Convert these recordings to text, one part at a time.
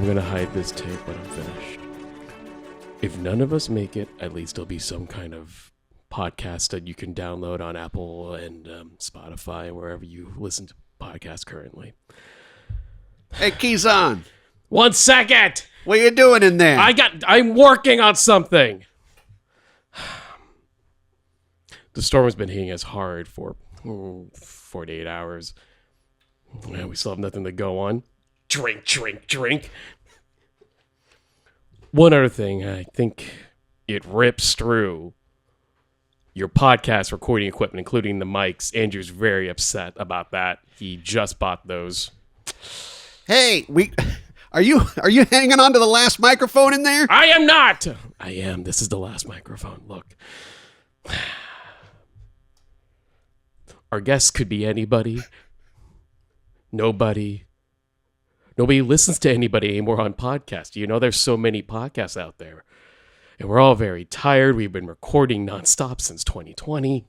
gonna hide this tape when I'm finished. If none of us make it, at least there'll be some kind of podcast that you can download on Apple and Spotify and wherever you listen to podcasts currently. Hey, Quizon. 1 second! What you doing in there? I'm working on something! The storm has been hitting us hard for 48 hours. We still have nothing to go on. Drink. One other thing, I think it rips through your podcast recording equipment, including the mics. Andrew's very upset about that. He just bought those. Hey, are you hanging on to the last microphone in there? I am not. I am. This is the last microphone. Look. Our guests could be anybody. Nobody listens to anybody anymore on podcasts. You know, there's so many podcasts out there. And we're all very tired. We've been recording nonstop since 2020.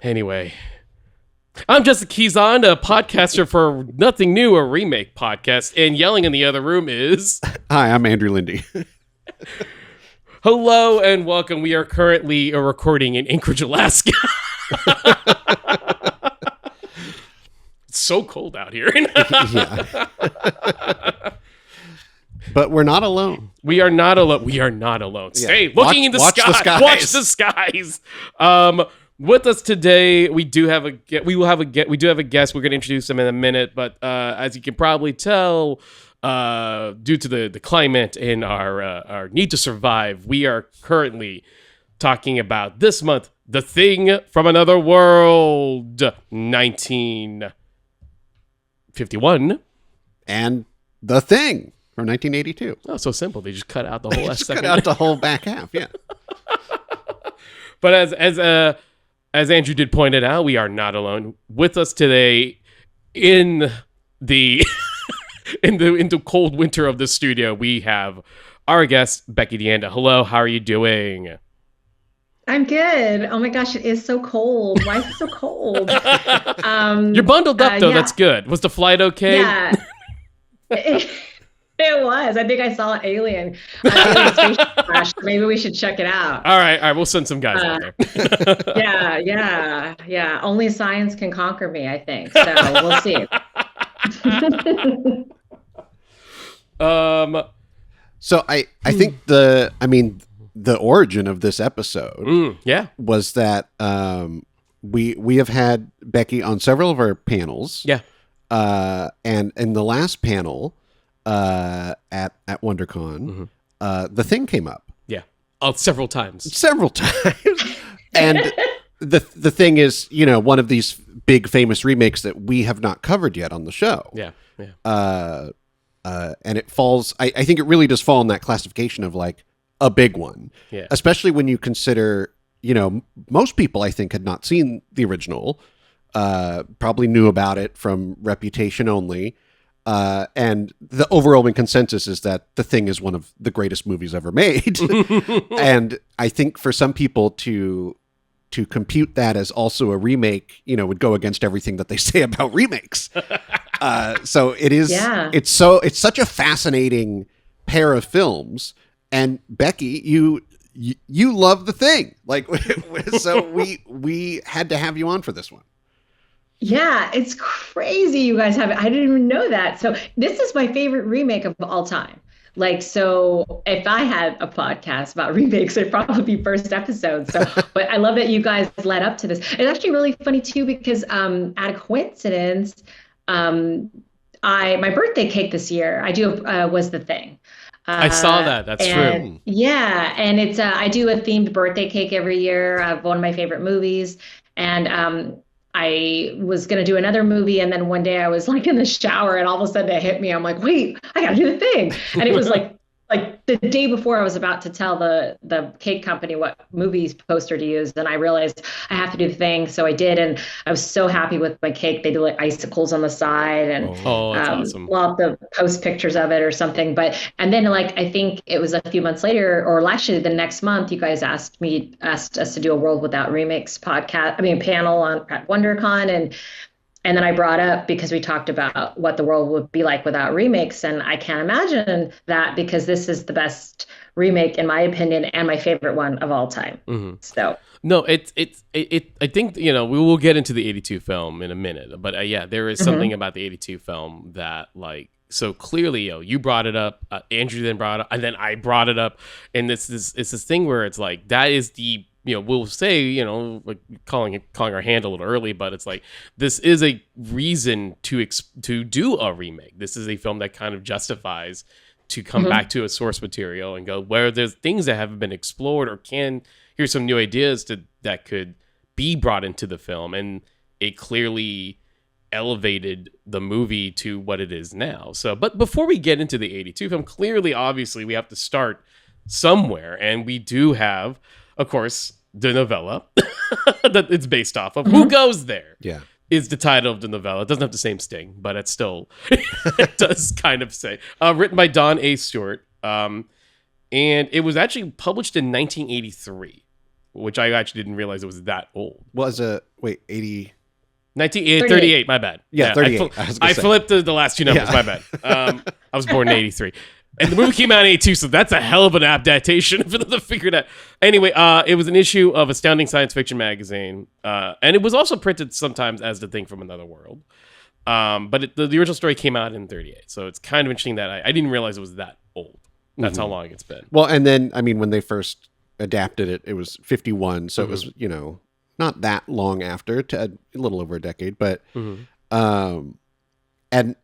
Anyway, I'm Justin Quizon, a podcaster for Nothing New, a Remake podcast. And yelling in the other room is... Hi, I'm Andrew Linde. Hello and welcome. We are currently recording in Anchorage, Alaska. It's so cold out here. Yeah. But we're not alone. We are not alone. Stay looking in the watch sky. the skies. Watch the skies. With us today, we do have a guest. We're going to introduce him in a minute, but as you can probably tell, due to the climate and our need to survive, we are currently talking about this month, The Thing from Another World, 1951, and The Thing from 1982. Oh, so simple. They just cut out the whole last second. Cut out the whole back half, yeah. But as Andrew did point it out, we are not alone. With us today in the in the cold winter of the studio, we have our guest, Becky D'Anna. Hello, how are you doing? I'm good. Oh my gosh, it is so cold. Why is it so cold? You're bundled up though. Yeah. That's good. Was the flight okay? Yeah. It was. I think I saw an alien spaceship crash. Maybe we should check it out. All right. We'll send some guys out there. Yeah. Only science can conquer me, I think. So we'll see. So I think the origin of this episode was that we have had Becky on several of our panels. Yeah. And in the last panel at WonderCon, The Thing came up. Yeah. Several times. And the Thing is, one of these big famous remakes that we have not covered yet on the show. Yeah. And it falls, I think it really does fall in that classification of like a big one. Yeah. Especially when you consider, most people I think had not seen the original, probably knew about it from reputation only. And the overwhelming consensus is that The Thing is one of the greatest movies ever made. And I think for some people to compute that as also a remake, would go against everything that they say about remakes. So it is, it's such a fascinating pair of films. And Becky, you love The Thing. Like, so we had to have you on for this one. Yeah, it's crazy you guys have it. I didn't even know that. So this is my favorite remake of all time. Like, so if I had a podcast about remakes, it'd probably be first episode. So, but I love that you guys led up to this. It's actually really funny too, because at a coincidence, my birthday cake this year, was The Thing. I saw that. That's true. Yeah. And it's, I do a themed birthday cake every year of one of my favorite movies. And, I was going to do another movie. And then one day I was like in the shower and all of a sudden it hit me. I'm like, wait, I got to do The Thing. And it was like the day before I was about to tell the cake company what movie poster to use. And I realized I have to do The Thing. So I did. And I was so happy with my cake. They do like icicles on the side and that's awesome. We'll have to post pictures of it or something. And then I think it was a few months later, or actually the next month, you guys asked us to do a World Without Remakes panel at WonderCon. And And then I brought up, because we talked about what the world would be like without remakes, and I can't imagine that, because this is the best remake in my opinion and my favorite one of all time. So No, I think, we will get into the 82 film in a minute, but yeah, there is something about the 82 film that, like, so clearly, you brought it up, Andrew then brought it up, and then I brought it up, and it's this thing where it's like, that is the, we'll say, like calling our hand a little early, but it's like, this is a reason to do a remake. This is a film that kind of justifies to come back to a source material and go, where there's things that haven't been explored, or here's some new ideas that could be brought into the film, and it clearly elevated the movie to what it is now. So, but before we get into the 82 film, clearly, obviously, we have to start somewhere, and we do have, of course, the novella that it's based off of. Who Goes There? Yeah. Is the title of the novella. It doesn't have the same sting, but it's still, it does kind of say. Written by Don A. Stewart. And it was actually published in 1983, which I actually didn't realize it was that old. Was wait, 80? 1938, my bad. Yeah, 38. I flipped the last two numbers, my bad. I was born in 83. And the movie came out in 82, so that's a hell of an adaptation for them to figure it out. Anyway, it was an issue of Astounding Science Fiction magazine, and it was also printed sometimes as The Thing from Another World. But the original story came out in 38, so it's kind of interesting that I didn't realize it was that old. That's how long it's been. Well, and then, I mean, when they first adapted it, it was 51, so it was, not that long after, a little over a decade, but, and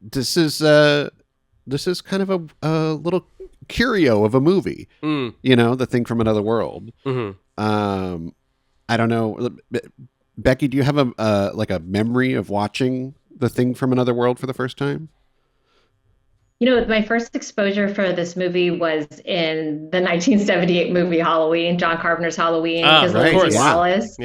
this is kind of a little curio of a movie, The Thing from Another World. I don't know, Becky, do you have a memory of watching The Thing from Another World for the first time? My first exposure for this movie was in the 1978 movie Halloween, John Carpenter's Halloween, because Lindsay Wallace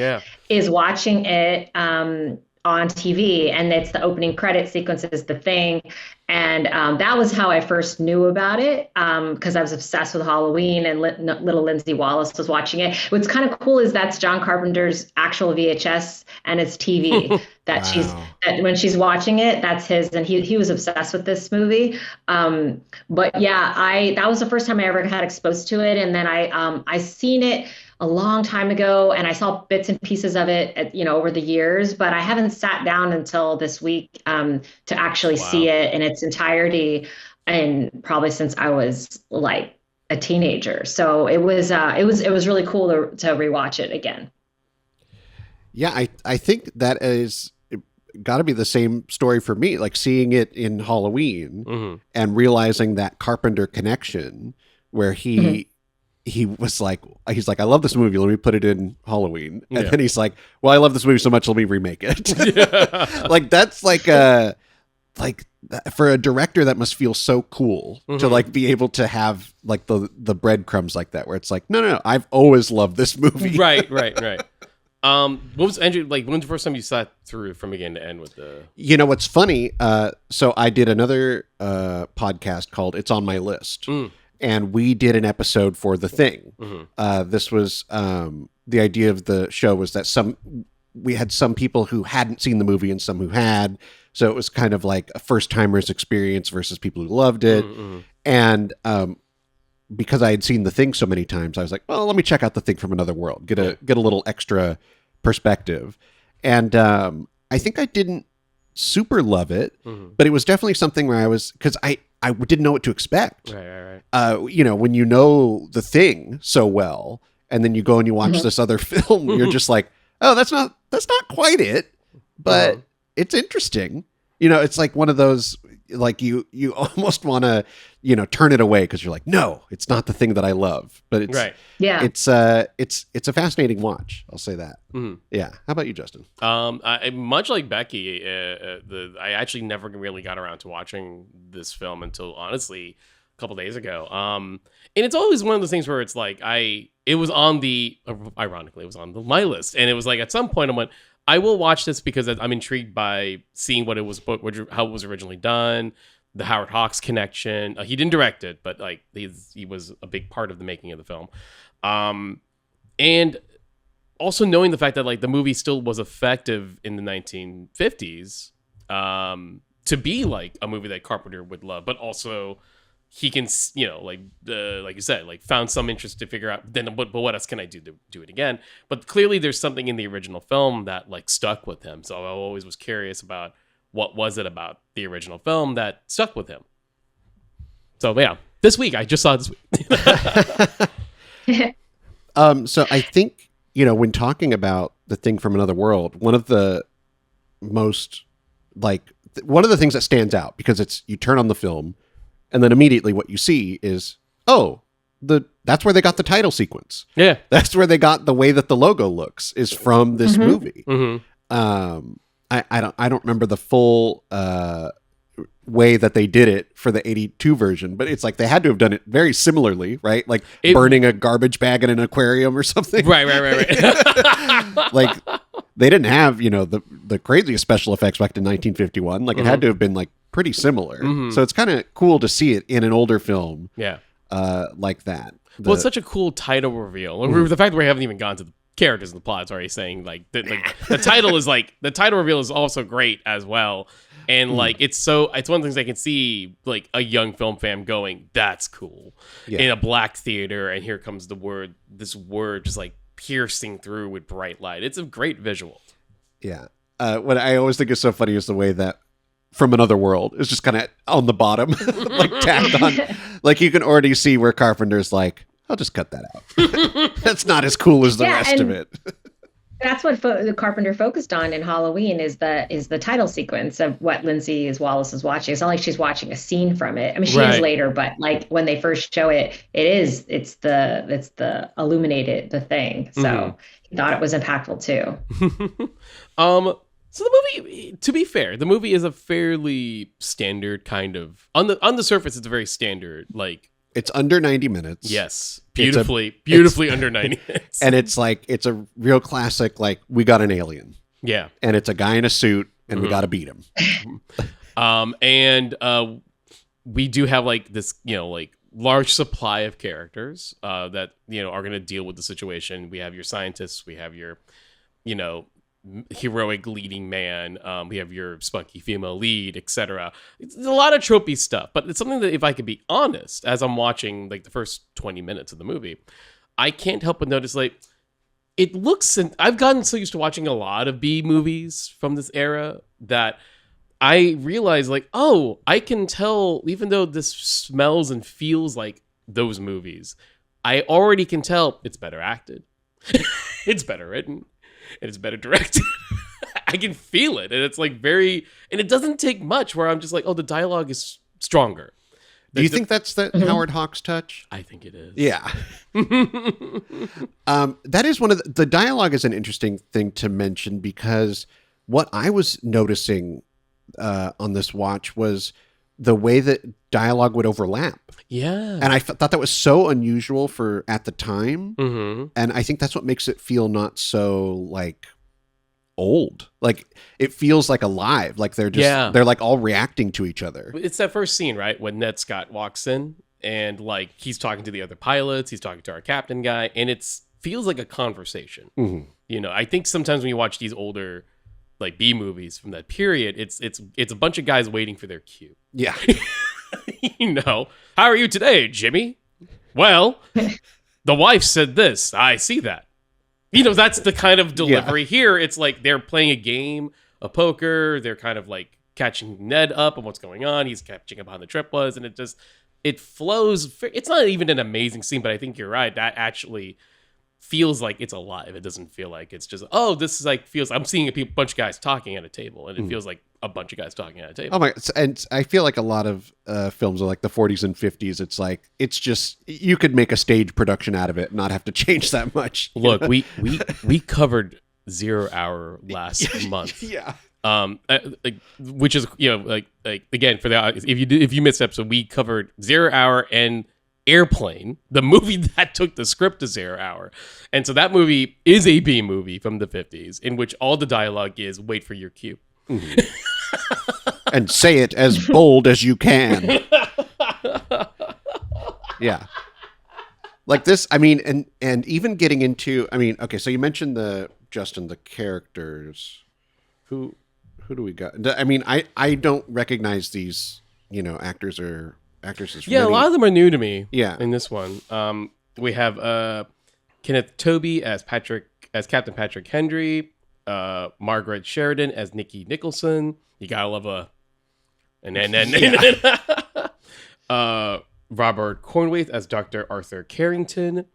is watching it on TV, and it's the opening credit sequence is The Thing. And that was how I first knew about it, because I was obsessed with Halloween, and little Lindsay Wallace was watching it. What's kind of cool is that's John Carpenter's actual VHS, and it's TV that that when she's watching it, that's his, and he was obsessed with this movie. But yeah, that was the first time I ever had exposed to it, and then I seen it a long time ago, and I saw bits and pieces of it, over the years, but I haven't sat down until this week to actually see it in its entirety, and probably since I was like a teenager. So it was really cool to rewatch it again. Yeah, I think that is got to be the same story for me, like seeing it in Halloween and realizing that Carpenter connection where he was like, he's like, I love this movie, let me put it in Halloween. And then he's like, well, I love this movie so much, let me remake it. Like, that's like for a director, that must feel so cool to like be able to have like the breadcrumbs like that, where it's like, no, I've always loved this movie. Right. What was, Andrew, like, when's the first time you sat through from beginning to end with the... What's funny, so I did another podcast called It's on My List. And we did an episode for The Thing. This was the idea of the show was that we had some people who hadn't seen the movie and some who had. So it was kind of like a first timer's experience versus people who loved it. And because I had seen The Thing so many times, I was like, well, let me check out The Thing from Another World, get a little extra perspective. And I think I didn't super love it, but it was definitely something where because I didn't know what to expect. Right. When you know The Thing so well, and then you go and you watch this other film, you're just like, oh, that's not quite it, but it's interesting. It's like one of those, like you almost want to, turn it away because you're like, no, it's not the thing that I love. But it's it's a fascinating watch. I'll say that. Yeah. How about you, Justin? Much like Becky, I actually never really got around to watching this film until honestly a couple days ago. And it's always one of those things where it's like it was on my list, and it was like at some point I went, I will watch this because I'm intrigued by seeing how it was originally done, the Howard Hawks connection. He didn't direct it, but like he was a big part of the making of the film. And also knowing the fact that like the movie still was effective in the 1950s, to be like a movie that Carpenter would love, but also he can, like you said, like found some interest to figure out then, but what else can I do to do it again? But clearly there's something in the original film that like stuck with him. So I always was curious about what was it about the original film that stuck with him. So yeah, this week I just saw it this week. So I think, when talking about The Thing from Another World, one of the things that stands out, because you turn on the film and then immediately what you see is, that's where they got the title sequence. Yeah. That's where they got the way that the logo looks is from this movie. Mm-hmm. I don't remember the full way that they did it for the 82 version, but it's like they had to have done it very similarly, right? Like burning a garbage bag in an aquarium or something. Right. Like they didn't have, the craziest special effects back to 1951. Like it had to have been like pretty similar. Mm-hmm. So it's kind of cool to see it in an older film. Yeah. Like that. Well, it's such a cool title reveal. The fact that we haven't even gone to the characters in the plot is already saying like the title is like the title reveal is also great as well. And like it's one of the things I can see like a young film fan going, that's cool, in a black theater, and here comes this word just like piercing through with bright light. It's a great visual. Yeah. What I always think is so funny is the way that From Another World is just kind of on the bottom, like tacked on. Like you can already see where Carpenter's like, I'll just cut that out. That's not as cool as the rest of it. That's what the Carpenter focused on in Halloween is the title sequence of what Lindsay Wallace is watching. It's not like she's watching a scene from it. I mean, she is later, but like when they first show it, it's the illuminated the thing. So he thought it was impactful too. So the movie, to be fair, the movie is a fairly standard kind of on the surface. It's a very standard like. It's under 90 minutes. Yes. Beautifully under 90 minutes. And it's a real classic, like, we got an alien. Yeah. And it's a guy in a suit, and we got to beat him. And we do have, like, this, like, large supply of characters that, are going to deal with the situation. We have your scientists. We have your, heroic leading man, we have your spunky female lead, etc. It's a lot of tropey stuff, but it's something that, if I could be honest, as I'm watching like the first 20 minutes of the movie, I can't help but notice like it looks, and I've gotten so used to watching a lot of B movies from this era that I realize like, oh, I can tell, even though this smells and feels like those movies, I already can tell it's better acted, it's better written, and it's better directed. I can feel it. And it's like and it doesn't take much where I'm just like, oh, the dialogue is stronger. Do you think that's the Howard Hawks touch? I think it is. Yeah. That is one of the dialogue is an interesting thing to mention, because what I was noticing on this watch was the way that dialogue would overlap. Yeah. And I thought that was so unusual for at the time. Mm-hmm. And I think that's what makes it feel not so like old. Like it feels like alive. Like they're like all reacting to each other. It's that first scene, right? When Ned Scott walks in and like he's talking to the other pilots, he's talking to our captain guy, and it feels like a conversation. Mm-hmm. I think sometimes when you watch these older like B movies from that period, it's a bunch of guys waiting for their cue. Yeah. How are you today, Jimmy? Well, the wife said this. I see that. That's the kind of delivery here. It's like they're playing a game of poker. They're kind of like catching Ned up on what's going on. He's catching up on the trip was, and it flows. It's not even an amazing scene, but I think you're right. That actually feels like it's alive. It doesn't feel like it's just, this is like, I'm seeing a bunch of guys talking at a table, and it feels like a bunch of guys talking at a table. Oh my! And I feel like a lot of films are like the 40s and 50s. It's like it's just you could make a stage production out of it, and not have to change that much. Look, we covered 0 Hour last month. Yeah. Which is like again for the if you missed the episode, we covered 0 Hour and Airplane, the movie that took the script to 0 Hour. And so that movie is a B movie from the 50s in which all the dialogue is wait for your cue. Mm-hmm. And say it as bold as you can. Yeah. Like this, I mean, and even getting into, I mean, okay, so you mentioned the characters. Who Who do we got? I mean, I don't recognize these, actors or actresses. Yeah, a lot of them are new to me. Yeah. In this one, we have Kenneth Tobey as Captain Patrick Henry, Margaret Sheridan as Nikki Nicholson. You gotta love Robert Cornwaith as Dr. Arthur Carrington,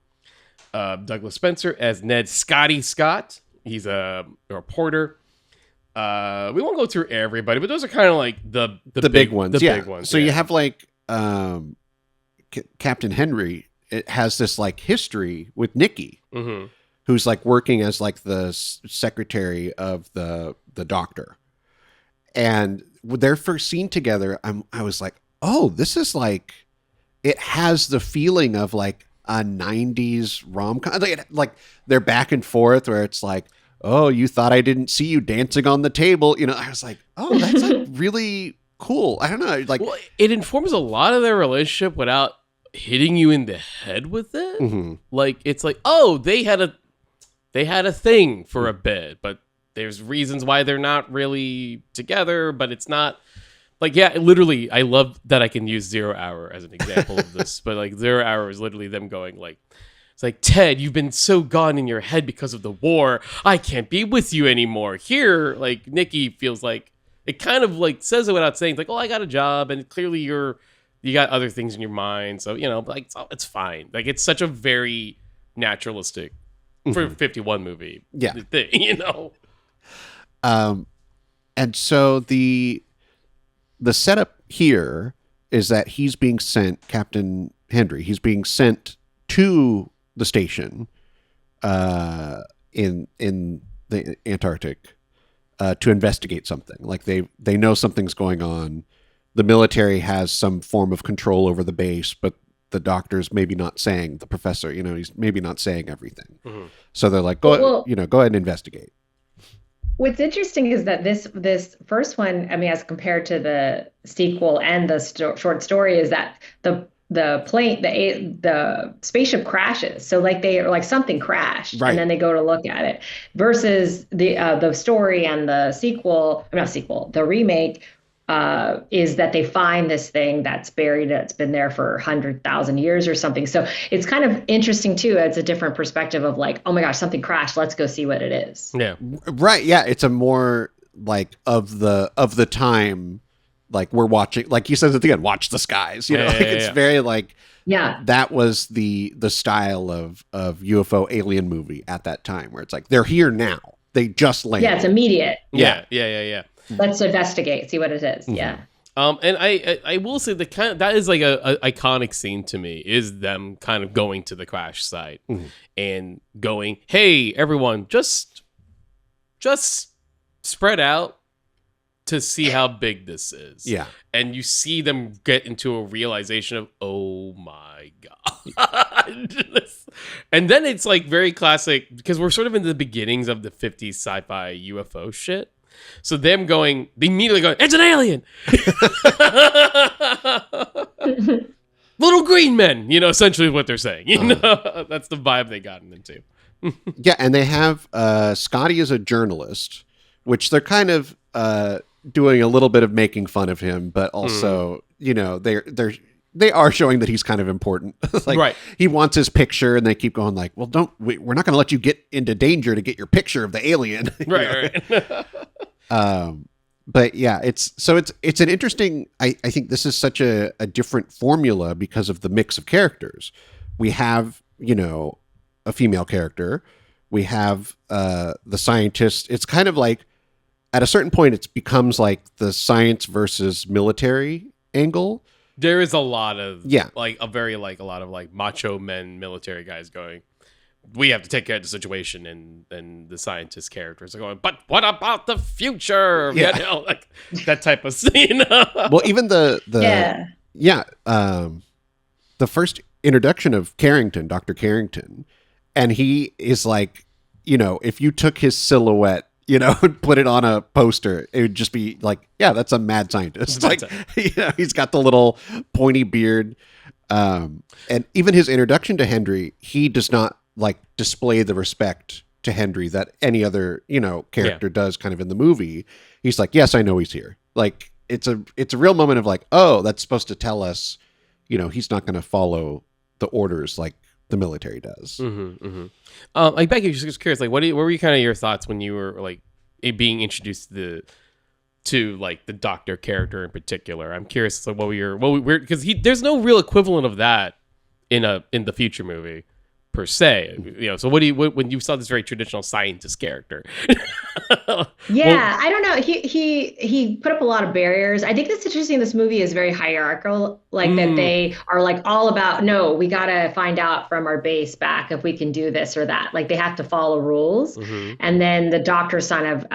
Douglas Spencer as Ned Scotty Scott. He's a reporter. We won't go through everybody, but those are kind of like the big ones. Big ones. So you have like Captain Henry. It has this like history with Nikki, who's like working as like the secretary of the doctor. And their first scene together, I was like, oh, this is like, it has the feeling of like a 90s rom-com. Like they're back and forth where it's like, oh, you thought I didn't see you dancing on the table. I was like, oh, that's like really cool. I don't know. Like, well, it informs a lot of their relationship without hitting you in the head with it. Like, it's like, oh, they had a thing for a bit, but there's reasons why they're not really together, but it's not like, yeah, literally, I love that I can use 0 Hour as an example of this, but like 0 Hour is literally them going like, it's like, Ted, you've been so gone in your head because of the war. I can't be with you anymore. Here, like Nikki feels like it kind of like says it without saying, it's like, oh, I got a job. And clearly you got other things in your mind. So, like it's fine. Like it's such a very naturalistic for a 51 movie thing, And so the setup here is that he's being sent, Captain Henry, he's being sent to the station in the Antarctic to investigate something. Like they know something's going on. The military has some form of control over the base, but the doctor's maybe not saying, the professor, he's maybe not saying everything. So they're like, go ahead and investigate. What's interesting is that this first one, I mean, as compared to the sequel and the short story, is that the plane, the spaceship crashes. So like something crashed, right. And then they go to look at it. Versus the story and the sequel, not sequel, the remake. Is that they find this thing that's buried, that's been there for 100,000 years or something. So it's kind of interesting too. It's a different perspective of like, oh my gosh, something crashed. Let's go see what it is. Yeah. Right. Yeah. It's a more like of the time, like we're watching, like he says at the end, watch the skies, it's very like, that was the style of UFO alien movie at that time where it's like, they're here now. They just landed. Yeah. It's immediate. Yeah. Let's investigate, see what it is. Yeah. And I will say that is like a iconic scene to me, is them kind of going to the crash site and going, hey, everyone, just spread out to see how big this is. Yeah. And you see them get into a realization of, oh my God. And then it's like very classic, because we're sort of in the beginnings of the 50s sci-fi UFO shit. So them going, they immediately go, it's an alien. Little green men, essentially what they're saying. That's the vibe they got into. Yeah, and they have Scotty as a journalist, which they're kind of doing a little bit of making fun of him, but also, they are showing that he's kind of important. Like, right. He wants his picture, and they keep going like, well, we're not going to let you get into danger to get your picture of the alien. Right. But yeah, it's an interesting, I think this is such a different formula because of the mix of characters. We have, a female character. We have the scientist. It's kind of like, at a certain point, it becomes like the science versus military angle. There is a lot of, a lot of macho men, military guys going, we have to take care of the situation, and the scientist characters are going, but what about the future? Yeah. Like that type of scene. Well, even the first introduction of Carrington, Dr. Carrington, and he is like, if you took his silhouette, and put it on a poster, it would just be like, yeah, that's a mad scientist. Like, he's got the little pointy beard. And even his introduction to Henry, he does not like display the respect to Henry that any other, character does kind of in the movie. He's like, yes, I know he's here. Like, it's a real moment of like, oh, that's supposed to tell us, he's not going to follow the orders like the military does. Mm-hmm, mm-hmm. Like, Becky, just curious, like, what were kind of your thoughts when you were like being introduced to like the Doctor character in particular? I'm curious, like, what were because there's no real equivalent of that in the future movie per se, so when you saw this very traditional scientist character? Yeah, I don't know. He put up a lot of barriers. I think that's interesting. This movie is very hierarchical, like that they are like all about, no, we got to find out from our base back if we can do this or that. Like they have to follow rules. And then the Doctor's son of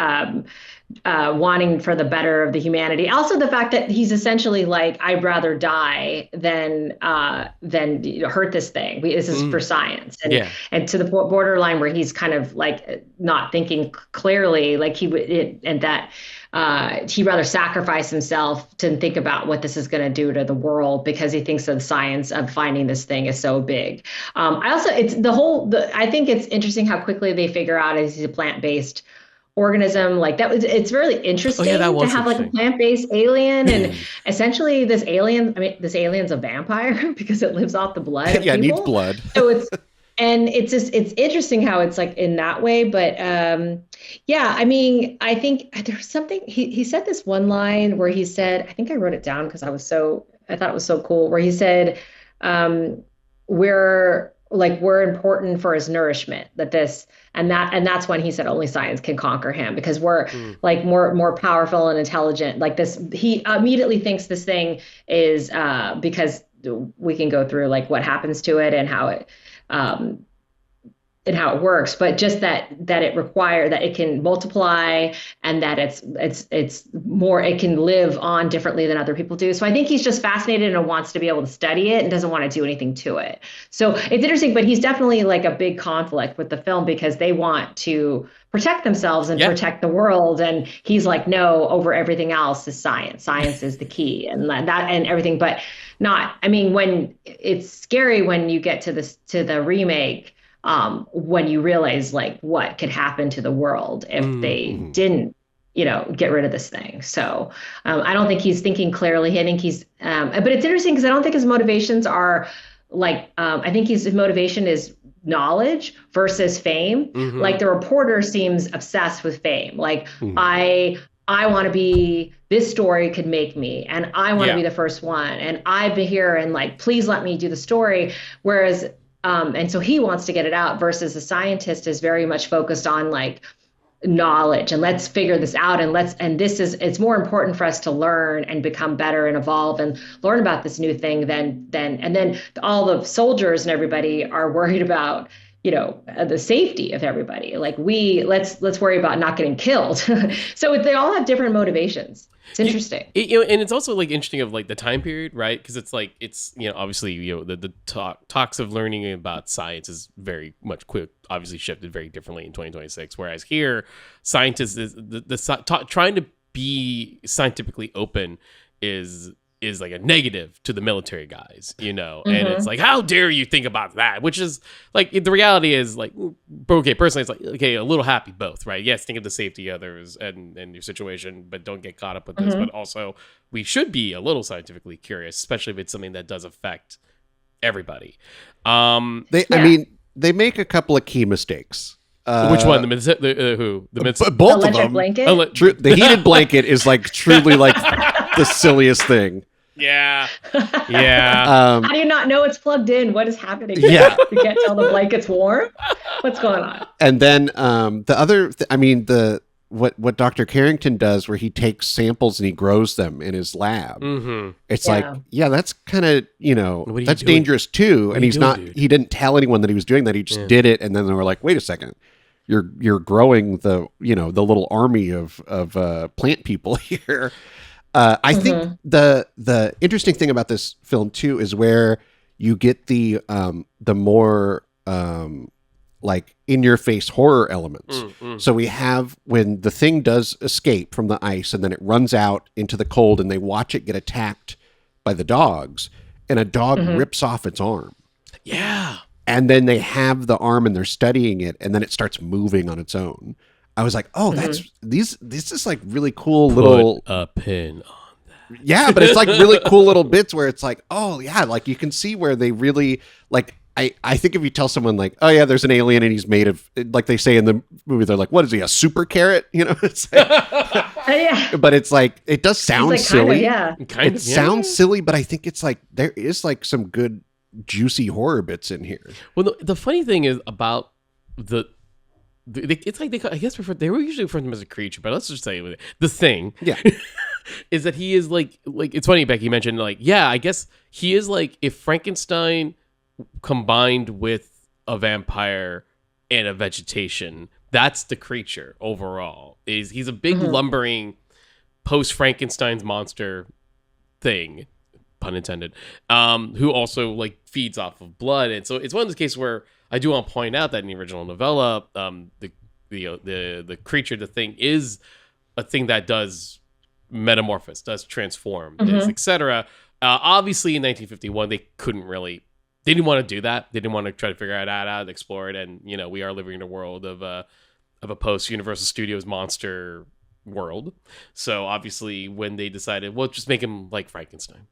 wanting for the better of the humanity. Also, the fact that he's essentially like, I'd rather die than hurt this thing. This is for science, and to the borderline where he's kind of like not thinking clearly, like he would, and that he'd rather sacrifice himself to think about what this is going to do to the world because he thinks of the science of finding this thing is so big. I think it's interesting how quickly they figure out he's a plant-based organism. Like it's really interesting to have like a plant-based alien, and essentially this alien's a vampire because it lives off the blood of people. It needs blood. So it's interesting how it's like in that way. But I think there's something he said this one line where he said, I think I wrote it down because I thought it was so cool, where he said, we're important for his nourishment, and that's when he said only science can conquer him because we're like more powerful and intelligent. Like this, he immediately thinks this thing is because we can go through like what happens to it and how it works, but just that it can multiply and that it's more, it can live on differently than other people do. So I think he's just fascinated and wants to be able to study it and doesn't want to do anything to it. So it's interesting, but he's definitely like a big conflict with the film because they want to protect themselves and protect the world. And he's like, no, over everything else is science. Science is the key and that and everything, but when it's scary when you get to the remake, when you realize like what could happen to the world if they didn't, get rid of this thing. So I don't think he's thinking clearly. I think he's, but it's interesting because I don't think his motivations are like, I think his motivation is knowledge versus fame. Like the reporter seems obsessed with fame. Like I want to be, this story could make me, and I want to be the first one. And I've been here and like, please let me do the story. Whereas, and so he wants to get it out versus the scientist is very much focused on like knowledge and let's figure this out. And it's more important for us to learn and become better and evolve and learn about this new thing and then all the soldiers and everybody are worried about, the safety of everybody. Like let's worry about not getting killed. So they all have different motivations. It's interesting. And it's also like interesting of like the time period, right? Because it's like, obviously, the talks of learning about science is very much obviously shifted very differently in 2026. Whereas here, scientists trying to be scientifically open is like a negative to the military guys, and it's like, how dare you think about that? Which is like, the reality is like, okay, personally, it's like, okay, a little happy both, right? Yes, think of the safety of others and your situation, but don't get caught up with this. But also, we should be a little scientifically curious, especially if it's something that does affect everybody. They make a couple of key mistakes. Which one? The both electric of them. Blanket? The heated blanket is like truly like the silliest thing. Yeah. How do you not know it's plugged in? What is happening? Yeah. You can't tell the blanket's warm? What's going on? And then the other, what Dr. Carrington does where he takes samples and he grows them in his lab. It's like, that's kind of, that's dangerous too. And he didn't tell anyone that he was doing that. He just did it. And then they were like, wait a second. You're growing the little army of plant people here. I think the interesting thing about this film too is where you get the more like in your face horror elements. So we have when the thing does escape from the ice and then it runs out into the cold and they watch it get attacked by the dogs and a dog rips off its arm. Yeah. and then they have the arm and they're studying it, and then it starts moving on its own. I was like, oh, that's this is like really cool little a pin on. Yeah, but it's like really cool little bits where it's like, oh yeah, like you can see where they really like. I think if you tell someone like, oh yeah, there's an alien and he's made of, like they say in the movie, they're like, what is he, a super carrot? You know, it's like, Yeah. but it's like it does sound Like, silly. kind of, It sounds silly, but I think it's like there is like some good juicy horror bits in here. Well, the funny thing is about it's like I guess they were usually referring to him as a creature, but let's just say the thing. Yeah. Is that he is like it's funny, Becky mentioned like, yeah, I guess he is like if Frankenstein combined with a vampire and a vegetation, that's the creature overall. He's a big lumbering post Frankenstein's monster thing, pun intended, who also like feeds off of blood. And so it's one of those cases where I do want to point out that in the original novella, the creature, the thing, is a thing that does metamorphose, does transform, etc. Obviously in 1951 they didn't want to do that. They didn't want to try to figure out how to explore it. And we are living in a world of a post Universal Studios monster world. So obviously when they decided, well, just make him like Frankenstein.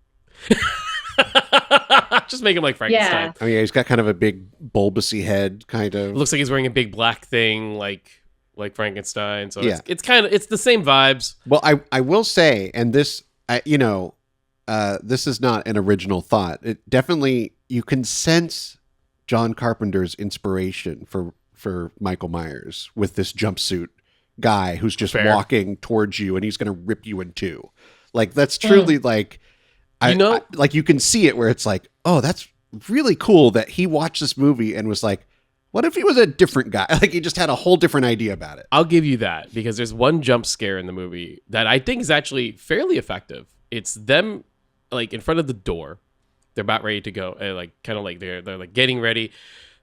Just make him like Frankenstein. Yeah. I mean, he's got kind of a big bulbousy head, kind of. It looks like he's wearing a big black thing like Frankenstein. So Yeah. it's the same vibes. Well, I will say, and this, this is not an original thought. It definitely, you can sense John Carpenter's inspiration for Michael Myers with this jumpsuit guy who's just walking towards you and he's going to rip you in two. Like, that's truly like, like you can see it where it's like, oh, that's really cool that he watched this movie and was like, what if he was a different guy? Like he just had a whole different idea about it. I'll give you that because there's one jump scare in the movie that I think is actually fairly effective. It's them like in front of the door. They're about ready to go. And like kind of like they're like getting ready.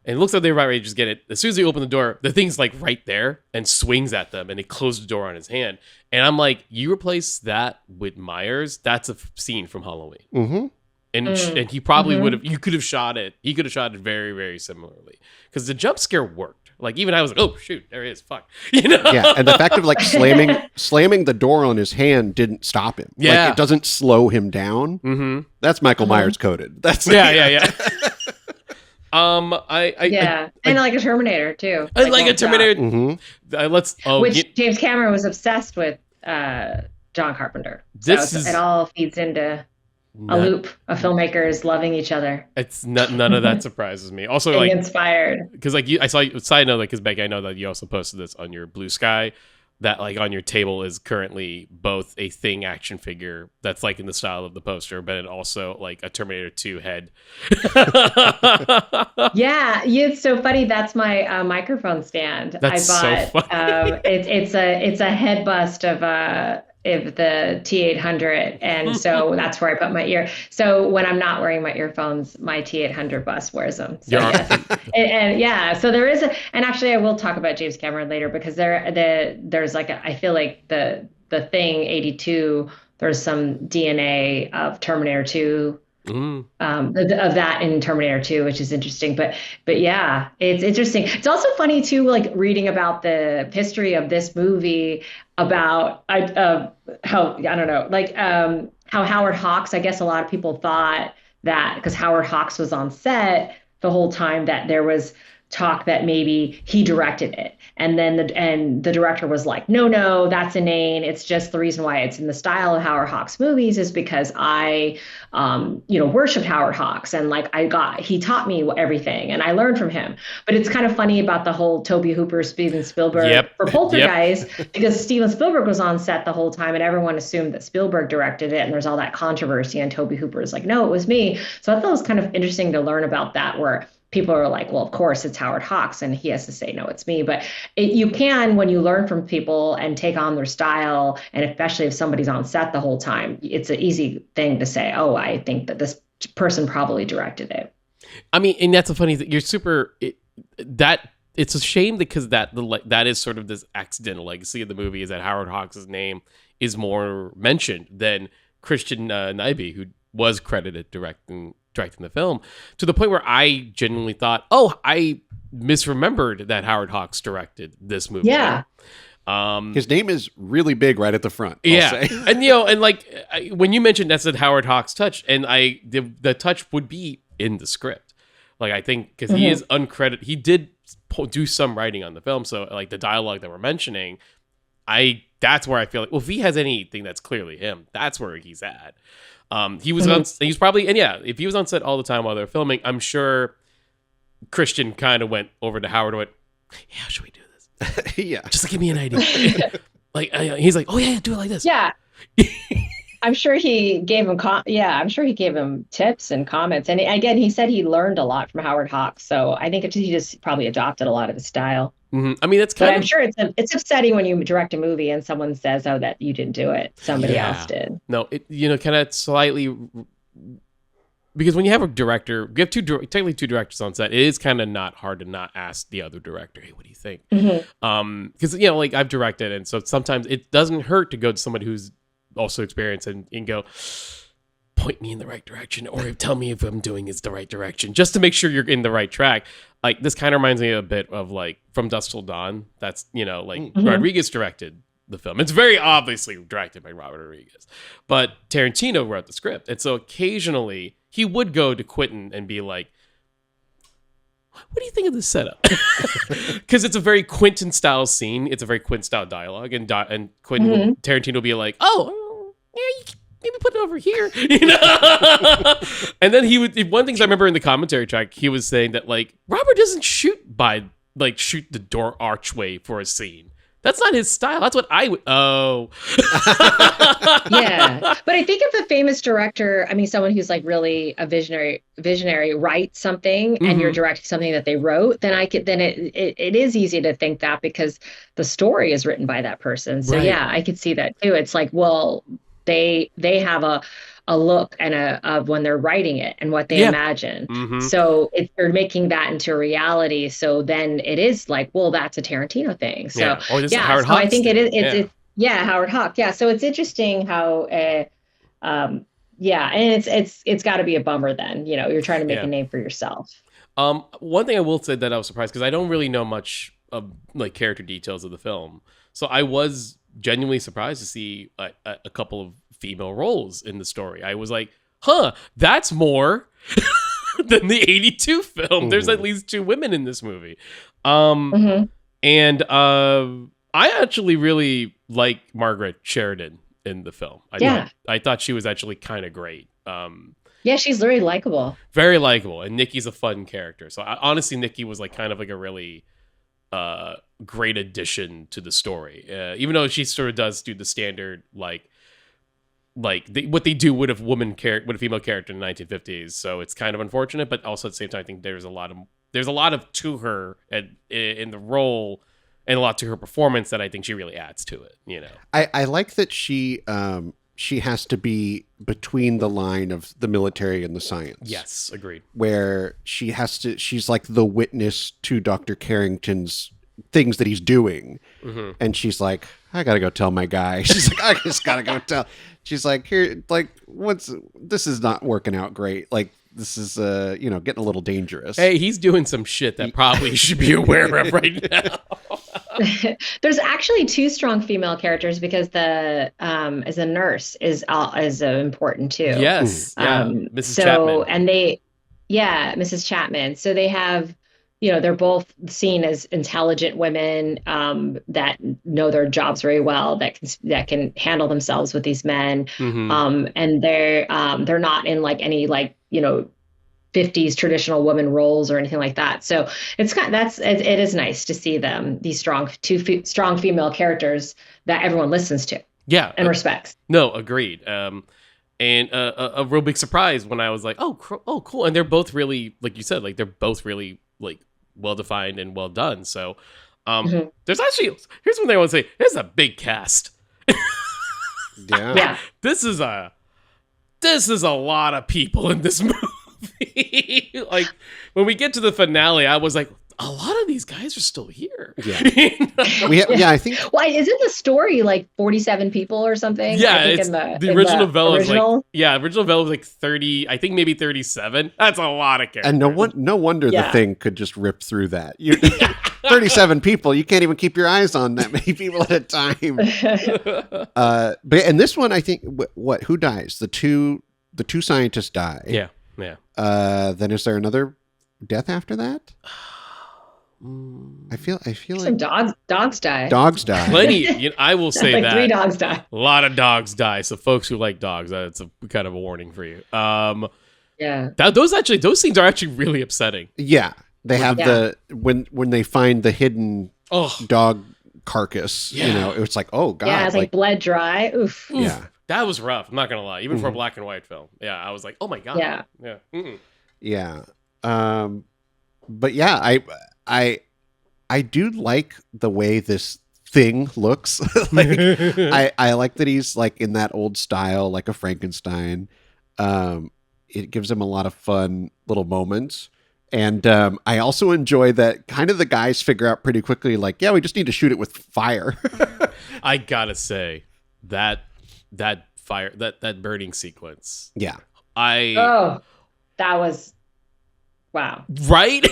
And it looks like they're about ready to just get it. As soon as they open the door, the thing's like right there and swings at them and they close the door on his hand. And I'm like, you replace that with Myers, that's a scene from Halloween. Mm-hmm. And he probably would have. You could have shot it. He could have shot it very, very similarly because the jump scare worked. Like even I was like, "Oh shoot, there he is!" Fuck, Yeah, and the fact of like slamming the door on his hand didn't stop him. Yeah, like, it doesn't slow him down. Mm-hmm. That's Michael Myers coded. That's yeah. And like a Terminator too. Like a Terminator. Mm-hmm. Which James Cameron was obsessed with John Carpenter. It all feeds into a loop of filmmakers loving each other. It's none of that surprises me. Also, being like inspired because like I saw side note, like because Becky, I know that you also posted this on your Blue Sky. That like on your table is currently both a Thing action figure that's like in the style of the poster, but it also like a Terminator 2 head. Yeah, it's so funny. That's my microphone stand. That's I bought. So funny. It's a head bust of the T800, and so that's where I put my ear. So when I'm not wearing my earphones, my T800 bus wears them. So yes. and yeah, so there is and actually I will talk about James Cameron later because there's like I feel like the Thing 82, there's some DNA of Terminator 2. Of that in Terminator 2, which is interesting, but yeah, it's interesting. It's also funny too, like reading about the history of this movie, about how I don't know, like how Howard Hawks. I guess a lot of people thought that because Howard Hawks was on set the whole time that there was talk that maybe he directed it, and then the director was like, no, that's inane. It's just the reason why it's in the style of Howard Hawks movies is because I worshiped Howard Hawks, and like he taught me everything and I learned from him. But it's kind of funny about the whole Tobe Hooper, Steven Spielberg for Poltergeist, because Steven Spielberg was on set the whole time and everyone assumed that Spielberg directed it, and there's all that controversy, and Tobe Hooper is like, no, it was me. So I thought it was kind of interesting to learn about that, where people are like, well, of course it's Howard Hawks, and he has to say, no, it's me. But you can, when you learn from people and take on their style, and especially if somebody's on set the whole time, it's an easy thing to say, oh, I think that this person probably directed it. I mean, and that's a funny thing. You're super it's a shame because that is sort of this accidental legacy of the movie, is that Howard Hawks' name is more mentioned than Christian Nyby, who was credited directing directing the film, to the point where I genuinely thought, oh, I misremembered that Howard Hawks directed this movie. Yeah. His name is really big right at the front. I'll Yeah, say. and and like when you mentioned that's a Howard Hawks touch, and the touch would be in the script. Like I think because he is uncredited, he did do some writing on the film, so like the dialogue that we're mentioning, that's where I feel like, well, if he has anything that's clearly him, that's where he's at. He was he's probably, and yeah, if he was on set all the time while they're filming, I'm sure Christian kind of went over to Howard and went, yeah, should we do this? Yeah. Just to give me an idea. Like he's like, oh yeah, do it like this. Yeah. I'm sure he gave him I'm sure he gave him tips and comments. And again, he said he learned a lot from Howard Hawks. So I think he just probably adopted a lot of his style. Mm-hmm. I mean, that's I'm sure it's upsetting when you direct a movie and someone says, "Oh, that you didn't do it. Somebody else did." No, it kind of slightly, because when you have a director, you have technically two directors on set. It is kind of not hard to not ask the other director, "Hey, what do you think?" Because like I've directed, and so sometimes it doesn't hurt to go to somebody who's also experienced and go, point me in the right direction, or tell me if I'm doing is the right direction, just to make sure you're in the right track. Like this kind of reminds me a bit of like From Dusk Till Dawn. That's Rodriguez directed the film. It's very obviously directed by Robert Rodriguez, but Tarantino wrote the script, and so occasionally he would go to Quentin and be like, what do you think of this setup? Because it's a very Quentin style scene. It's a very Quentin style dialogue, and Quentin Tarantino will be like, oh yeah, you can maybe put it over here, And then he would. One thing I remember in the commentary track, he was saying that like Robert doesn't shoot the door archway for a scene. That's not his style. That's what I would. Oh, yeah. But I think if a famous director, I mean, someone who's like really a visionary writes something, and you're directing something that they wrote, then it is easy to think that because the story is written by that person. So yeah, I could see that too. It's like, well, they have a look and of when they're writing it and what they imagine. So they're making that into a reality. So then it is like, well, that's a Tarantino thing. So Howard so I think thing. it's Howard Hawks. Yeah. So it's interesting how, and it's got to be a bummer then, you're trying to make a name for yourself. One thing I will say that I was surprised, because I don't really know much of like character details of the film. So I was genuinely surprised to see a couple of female roles in the story. I was like, that's more than the 82 film. There's at least 2 women in this movie. And I actually really like Margaret Sheridan in the film. I thought she was actually kind of great. Yeah, she's very likable. Very likable. And Nikki's a fun character. So honestly, Nikki was like kind of like a really great addition to the story. Even though she sort of does do the standard what they do with a female character in the 1950s. So it's kind of unfortunate, but also at the same time, I think there's a lot of to her in the role, and a lot to her performance that I think she really adds to it. I like that she has to be between the line of the military and the science. Yes, agreed. Where she's like the witness to Dr. Carrington's things that he's doing. And she's like, I gotta go tell my guy. She's like, I just gotta go tell. She's like, here, like, this is not working out great. Like, this is, getting a little dangerous. Hey, he's doing some shit that probably should be aware of right now. There's actually 2 strong female characters because the as a nurse is important too. Yes, Mrs. Chapman. And Mrs. Chapman. So they have, they're both seen as intelligent women that know their jobs very well, that can handle themselves with these men, and they're not in like any 50s traditional woman roles or anything like that. So it is nice to see these two strong female characters that everyone listens to. Yeah, and respects. No, agreed. And a real big surprise when I was like, oh, cool. And they're both really, like you said, like they're both really like well-defined and well done. So there's actually, here's one thing I want to say. There's a big cast. Yeah. This is a lot of people in this movie. Like when we get to the finale, I was like, a lot of these guys are still here. Yeah. Yeah. I think. Why isn't the story like 47 people or something? Yeah, I think it's in the original novella original. is like original novella was like 30, I think maybe 37. That's a lot of characters. And no wonder the Yeah. thing could just rip through that. 37 people, you can't even keep your eyes on that many people at a time. But in this one, I think who dies? The two scientists die. Yeah. Then is there another death after that? I feel Some like dogs die. dogs die. Plenty. I will say like that 3 dogs die. a lot of dogs die. So folks who like dogs, that's a kind of a warning for you. Yeah. Those scenes are actually really upsetting. Yeah, they have Yeah. when they find the hidden Oh, dog carcass. Yeah. It's like, oh god, Yeah, it's like bled dry. Oof. yeah. that was rough. I'm not gonna lie. Even for a black and white film, yeah, I was like, oh my god. Yeah. Yeah. Mm-mm. Yeah. But yeah, I do like the way this thing looks. Like, I like that he's like in that old style, like a Frankenstein. It gives him a lot of fun little moments. And I also enjoy that kind of the guys figure out pretty quickly, like, yeah, we just need to shoot it with fire. I gotta say that fire that burning sequence. Yeah. Oh, that was wow. Right?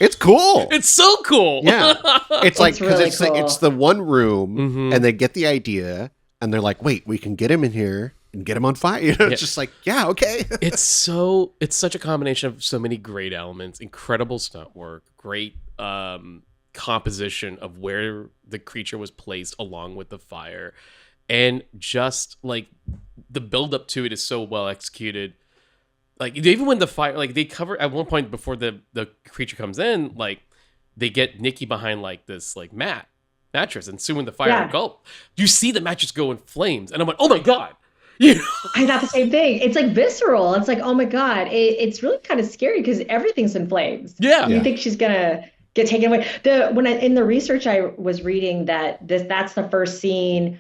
It's cool. It's so cool. Yeah. It's like, because really cool. it's the one room Mhm. and they get the idea and they're like, wait, we can get him in here and get him on fire. It's just like, yeah, okay. It's such a combination of so many great elements, incredible stunt work, great composition of where the creature was placed along with the fire, and just like the build up to it is so well executed. Like even when the fire, like they cover at one point before the creature comes in, like they get Nikki behind like this like mattress, and soon when the fire gulp, you see the mattress go in flames, and I'm like, oh my god. You know? I thought the same thing. It's like visceral. It's like, oh my God. It's really kind of scary because everything's in flames. Yeah. You think she's gonna get taken away. In the research I was reading that's the first scene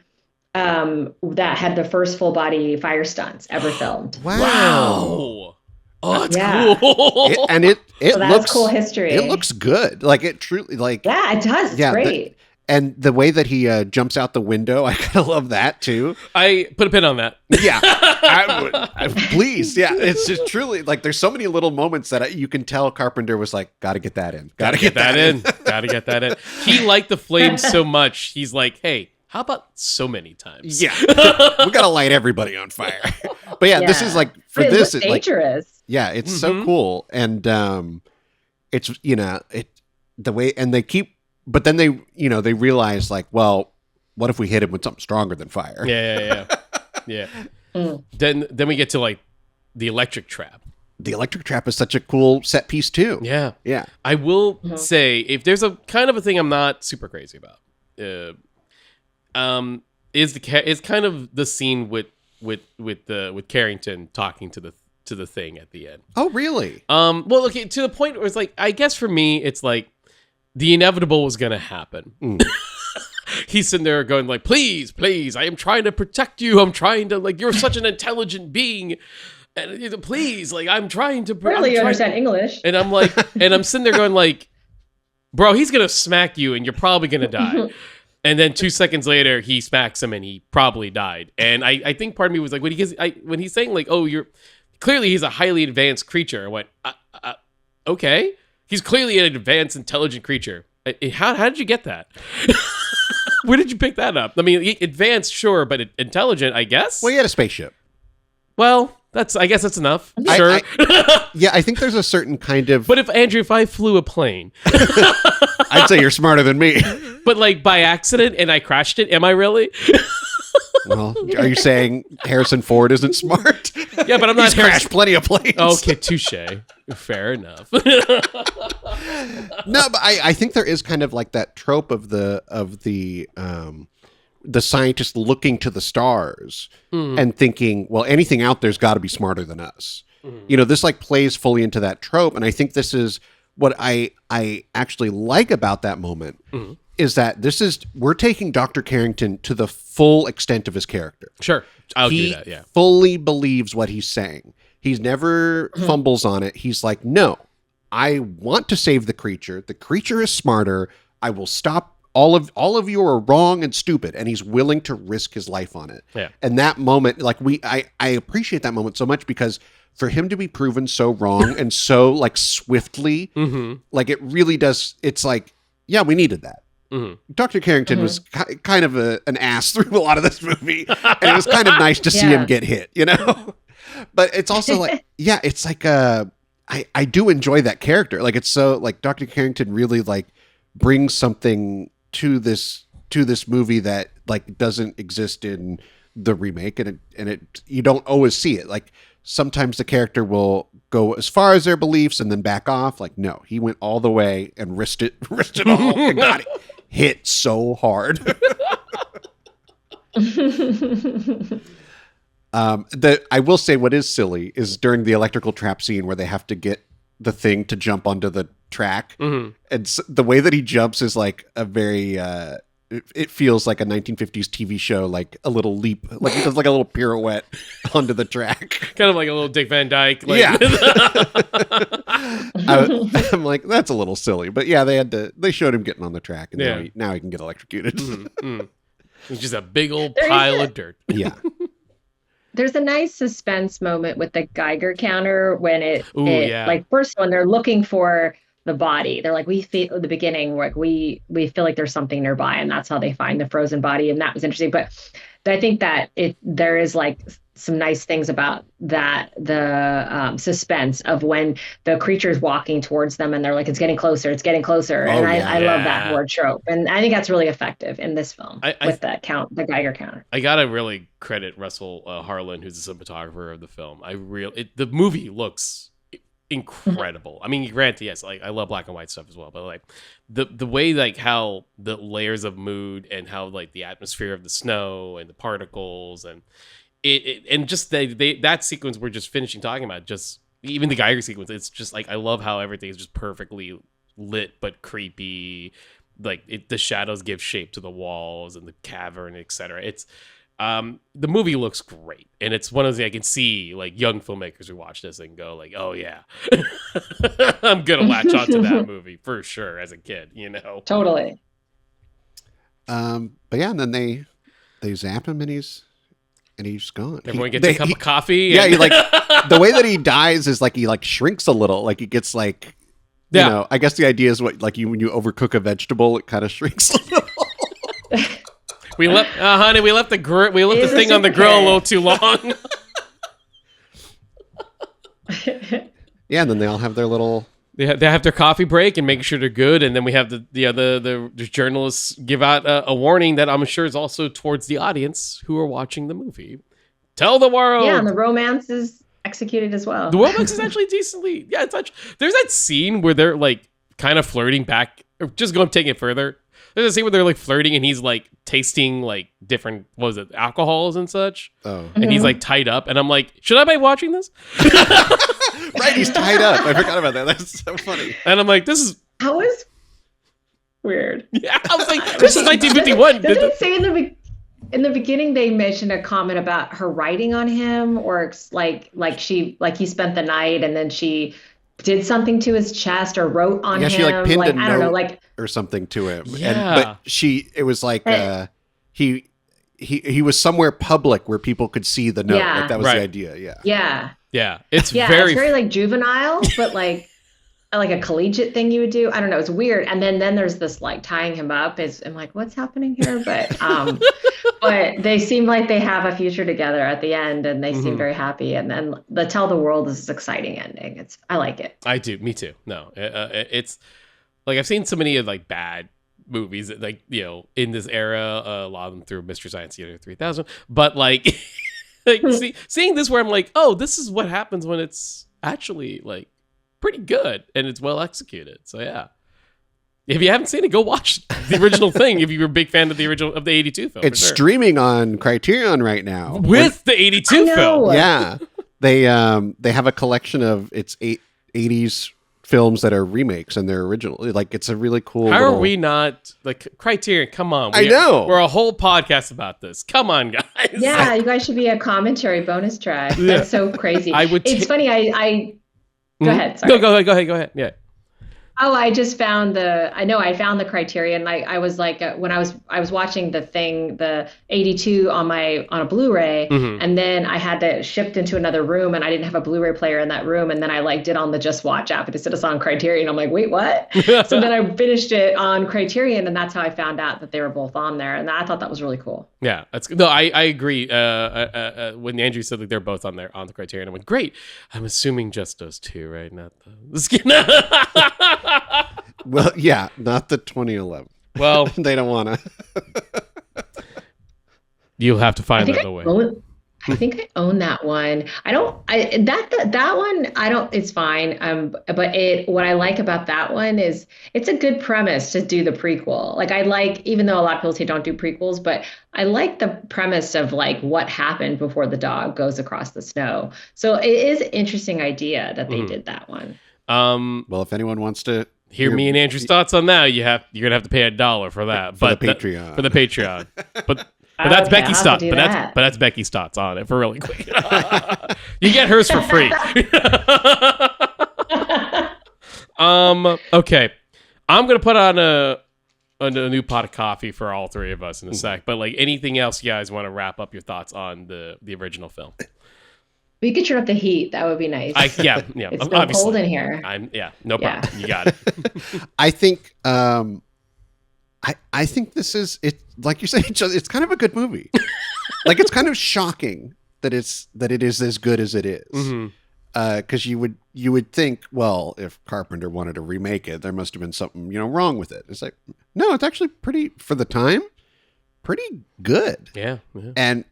that had the first full body fire stunts ever filmed. Wow. Oh, that's cool. It So looks that's cool history. It looks good. Like it truly like Yeah, it does. It's great. and the way that he jumps out the window, I kind of love that too. I put a pin on that. Yeah, please. Yeah, it's just truly like there's so many little moments that you can tell Carpenter was like, got to get that in. Got to get that in. Got to get that in. He liked the flames so much. He's like, hey, how about so many times? Yeah, we got to light everybody on fire. But yeah, this is like for this. It's dangerous. Yeah, it's so cool, and it's the way, and they keep. But then they realize like, well, what if we hit him with something stronger than fire? Yeah. Then we get to like the electric trap. The electric trap is such a cool set piece too. Yeah. I will say, if there's a kind of a thing I'm not super crazy about, is kind of the scene with Carrington talking to the thing at the end. Oh, really? Well, okay, to the point where it's like, I guess for me, it's like. The inevitable was going to happen. He's sitting there going like, please, I am trying to protect you. I'm trying to, like, you're such an intelligent being. And please, like, I'm trying to... Really, you understand English. And I'm like, and I'm sitting there going like, bro, he's going to smack you and you're probably going to die. And then 2 seconds later, he smacks him and he probably died. And I think part of me was like, when he's saying like, oh, clearly he's a highly advanced creature. I went, okay. He's clearly an advanced, intelligent creature. How did you get that? Where did you pick that up? I mean, advanced, sure, but intelligent, I guess. Well, he had a spaceship. Well, I guess that's enough. Sure. I think there's a certain kind of. But if I flew a plane, I'd say you're smarter than me. But like by accident and I crashed it, am I really? Well, are you saying Harrison Ford isn't smart? Yeah, but I'm not. He's crashed plenty of planes. Okay, touche. Fair enough. No, but I think there is kind of like that trope of the scientist looking to the stars and thinking, well, anything out there's got to be smarter than us. This like plays fully into that trope, and I think this is what I actually like about that moment. Is that we're taking Dr. Carrington to the full extent of his character. Sure. I'll do that, yeah. Fully believes what he's saying. He's never fumbles on it. He's like, no, I want to save the creature. The creature is smarter. I will stop. All of you are wrong and stupid, and he's willing to risk his life on it. Yeah. And that moment, like I appreciate that moment so much because for him to be proven so wrong and so like swiftly, like it really does. It's like, yeah, we needed that. Dr. Carrington was kind of an ass through a lot of this movie, and it was kind of nice to see him get hit, you know. But it's also like, yeah, it's like I do enjoy that character. Like it's so like Dr. Carrington really like brings something to this movie that like doesn't exist in the remake, and it you don't always see it. Like sometimes the character will go as far as their beliefs and then back off. Like no, he went all the way and risked it all and got it hit so hard. I will say what is silly is during the electrical trap scene where they have to get the thing to jump onto the track, and the way that he jumps is like a very it feels like a 1950s TV show, like a little leap, like he does like a little pirouette onto the track, kind of like a little Dick Van Dyke. Like. Yeah. I'm like, that's a little silly, but yeah, they showed him getting on the track, and now he can get electrocuted. It's just a big old pile of dirt. Yeah. There's a nice suspense moment with the Geiger counter when like first when they're looking for the body, they're like, we feel at the beginning, like we feel like there's something nearby, and that's how they find the frozen body. And that was interesting. But I think that there is like some nice things about that, the suspense of when the creature's walking towards them and they're like, it's getting closer. And I love that word trope. And I think that's really effective in this film with the Geiger counter. I gotta really credit Russell Harlan, who's the cinematographer of the film. The movie looks incredible. I mean, granted, yes, like I love black and white stuff as well, but like the way like how the layers of mood and how like the atmosphere of the snow and the particles and it and just that sequence we're just finishing talking about, just even the Geiger sequence, it's just like I love how everything is just perfectly lit but creepy. Like the shadows give shape to the walls and the cavern, etc. It's the movie looks great, and it's one of the things I can see like young filmmakers who watch this and go like, oh yeah, I'm gonna latch onto that movie for sure as a kid, you know. Totally. But yeah, and then they zap him and he's gone. Everyone gets a cup of coffee. Yeah, he like the way that he dies is like he like shrinks a little, like he gets like you know. I guess the idea is what like when you overcook a vegetable, it kind of shrinks a little. We left, honey. We left the thing on the grill a little too long. Yeah, and then they all have their little. They have their coffee break and make sure they're good, and then we have the journalists give out a warning that I'm sure is also towards the audience who are watching the movie. Tell the world. Yeah, and the romance is executed as well. The romance is actually decently. Yeah, there's that scene where they're like kind of flirting back, or just taking it further. There's a scene where they're like flirting and he's like tasting like different, alcohols and such. Oh. And he's like tied up. And I'm like, should I be watching this? Right, he's tied up. I forgot about that. That's so funny. And I'm like, this is... That was weird. Yeah, I was like, this is 1951. Does it say in the beginning they mentioned a comment about her writing on him, or like he spent the night and then she did something to his chest or wrote on him. She like pinned a note, I don't know, like or something to him. Yeah. But it was like he was somewhere public where people could see the note. Yeah. Like that was the idea. Yeah. Yeah. Yeah. It's very like juvenile, but like a collegiate thing you would do. I don't know. It's weird. And then there's this like tying him up. I'm like, what's happening here? But but they seem like they have a future together at the end, and they seem very happy. And then the Tell the World is an exciting ending. I like it. I do. Me too. No, it's like I've seen so many of like bad movies that, like, you know, in this era, a lot of them through Mystery Science Theater 3000. But like, seeing this where I'm like, oh, this is what happens when it's actually like pretty good and it's well executed. So yeah, if you haven't seen it, go watch the original thing. If you're a big fan of the 82 film, it's streaming on Criterion right now with the 82 film. Yeah, they have a collection of its 80s films that are remakes and they're original. Like it's a really cool. How are we not like Criterion? Come on, I know we're a whole podcast about this. Come on, guys. Yeah, you guys should be a commentary bonus track. That's so crazy. It's funny. I Go ahead. Sorry. Go ahead. Yeah. Oh, I just found I found the Criterion. I was like, when I was watching the thing, the 82 on a Blu-ray, Mhm. and then I had to shipped into another room and I didn't have a Blu-ray player in that room. And then I like did on the Just Watch app and it said it's on Criterion. I'm like, wait, what? So then I finished it on Criterion and that's how I found out that they were both on there. And I thought that was really cool. Yeah, that's no. I agree. When Andrew said that they're both on there on the Criterion, I went, great. I'm assuming just those two, right? Not the skin. Well, yeah, not the 2011. Well, They don't want to. you'll have to find another way. I think I own that one. That one, I don't, it's fine. But what I like about that one is it's a good premise to do the prequel. Like even though a lot of people say don't do prequels, but I like the premise of like what happened before the dog goes across the snow. So it is an interesting idea that they did that one. Well, if anyone wants to hear me and Andrew's thoughts on that, you're gonna have to pay $1 for that. For the Patreon. For the Patreon. But that's Okay, Becky's I'll have thoughts. to do But that. that's Becky's thoughts on it for really quick. You get hers for free. Okay. I'm gonna put on a new pot of coffee for all three of us in a sec. But like anything else, you guys want to wrap up your thoughts on the original film? We could turn up the heat. That would be nice. Yeah. It's so Obviously. cold in here. No problem. You got it. I think I think this is it. Like you say, it's kind of a good movie. Like it's kind of shocking that it is as good as it is. Because you would think, well, if Carpenter wanted to remake it, there must have been something wrong with it. It's like, no, it's actually pretty for the time, pretty good. Yeah. And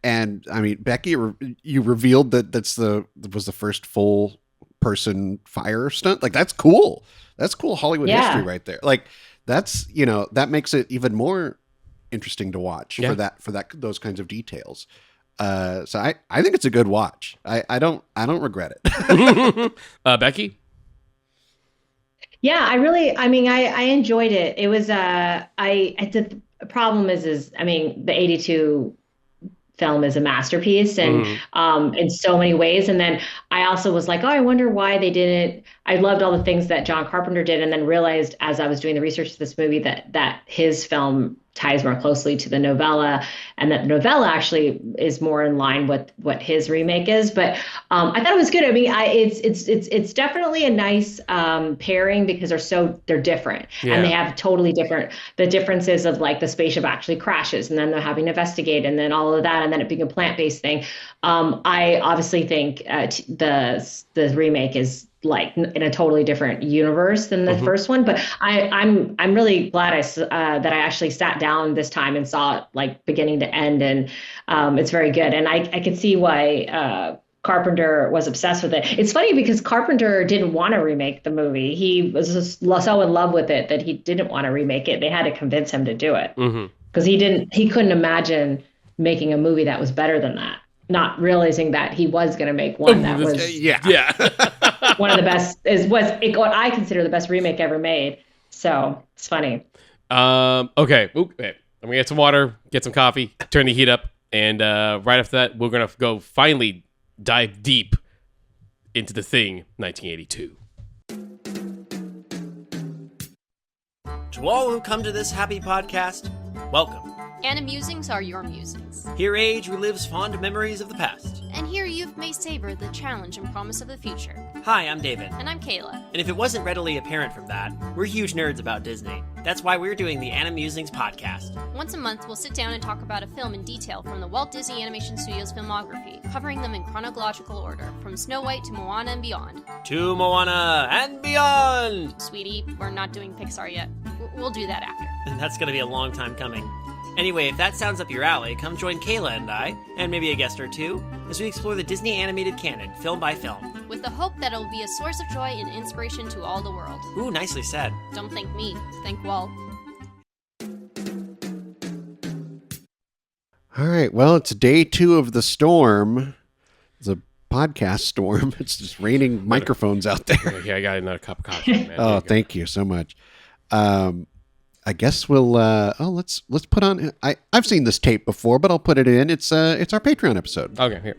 I mean, Becky, you revealed that was the first full person fire stunt. Like that's cool. That's cool Hollywood history right there. Like that's that makes it even more interesting to watch for that those kinds of details. So I think it's a good watch. I don't regret it. Becky? Yeah, I enjoyed it. It was the problem is I mean the 82 film is a masterpiece and in so many ways. And then I also was like, oh, I wonder why they didn't. I loved all the things that John Carpenter did, and then realized as I was doing the research for this movie that his film ties more closely to the novella, and that the novella actually is more in line with what his remake is. But I thought it was good. I mean, it's definitely a nice pairing because they're different and they have totally different. The differences of like the spaceship actually crashes and then they're having to investigate and then all of that and then it being a plant-based thing. I obviously think the remake is like in a totally different universe than the first one, but I'm really glad that I actually sat down this time and saw it like beginning to end, and it's very good. And I can see why Carpenter was obsessed with it. It's funny because Carpenter didn't want to remake the movie. He was just so in love with it that he didn't want to remake it. They had to convince him to do it because he couldn't imagine making a movie that was better than that, not realizing that he was going to make one that was one of the best, what I consider the best remake ever made. So it's funny. Okay. Oop, wait. I'm gonna get some water, get some coffee, turn the heat up, and right after that, we're gonna go finally dive deep into The Thing, 1982. To all who come to this happy podcast, welcome. Anna Musings are your musings. Here age relives fond memories of the past. And here youth may savor the challenge and promise of the future. Hi, I'm David. And I'm Kayla. And if it wasn't readily apparent from that, we're huge nerds about Disney. That's why we're doing the Anna Musings podcast. Once a month, we'll sit down and talk about a film in detail from the Walt Disney Animation Studios filmography, covering them in chronological order, from Snow White to Moana and beyond. To Moana and beyond! Sweetie, we're not doing Pixar yet. We'll do that after. And that's gonna be a long time coming. Anyway, if that sounds up your alley, come join Kayla and I, and maybe a guest or two, as we explore the Disney animated canon, film by film. With the hope that it'll be a source of joy and inspiration to all the world. Ooh, nicely said. Don't thank me, thank Walt. All right. Well, it's day 2 of the storm. It's a podcast storm. It's just raining microphones out there. Yeah, I got another cup of coffee, man. Oh, thank you so much. I guess we'll let's put on. I've seen this tape before, but I'll put it in. It's our Patreon episode. Okay, here.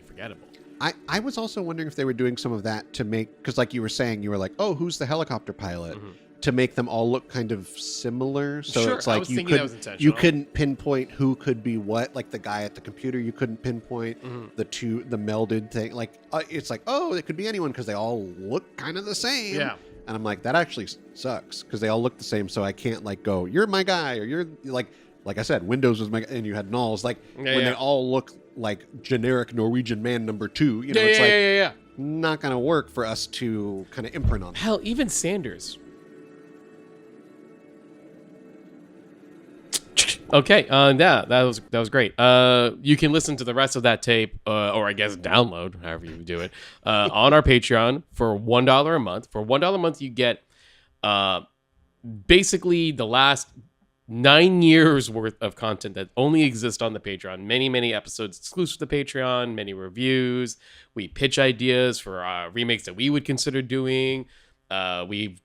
Forgettable. I was also wondering if they were doing some of that to make, because like you were saying, you were like, oh, who's the helicopter pilot? To make them all look kind of similar. So Sure, it's I like was you thinking that was intentional. you couldn't pinpoint who could be what. Like the guy at the computer, you couldn't pinpoint the melded thing. Like it's like, oh, it could be anyone because they all look kind of the same. Yeah. And I'm like, that actually sucks because they all look the same. So I can't like go, you're my guy, or you're like I said, Windows was my, and you had Nulls. Like when they all look like generic Norwegian man number 2, you know, it's like not gonna work for us to kind of imprint on. Hell, even Sanders. Okay, yeah, that was great. You can listen to the rest of that tape, or I guess download, however you do it, on our Patreon for $1 a month. For $1 a month, you get basically the last 9 years worth of content that only exists on the Patreon. Many episodes exclusive to the Patreon, many reviews. We pitch ideas for remakes that we would consider doing. We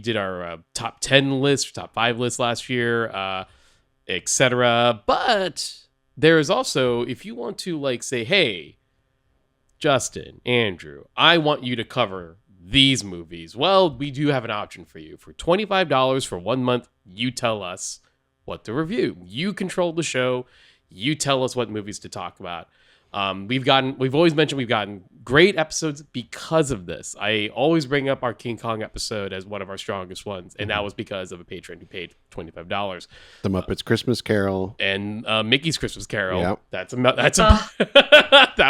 did our top 10 list, top 5 list last year, etc. But there is also, if you want to like say, hey, Justin, Andrew, I want you to cover these movies. Well, we do have an option for you. For $25 for 1 month, you tell us what to review. You control the show. You tell us what movies to talk about. We've always mentioned we've gotten great episodes because of this. I always bring up our King Kong episode as one of our strongest ones, and that was because of a patron who paid $25. The Muppets Christmas Carol and Mickey's Christmas Carol. Yep. That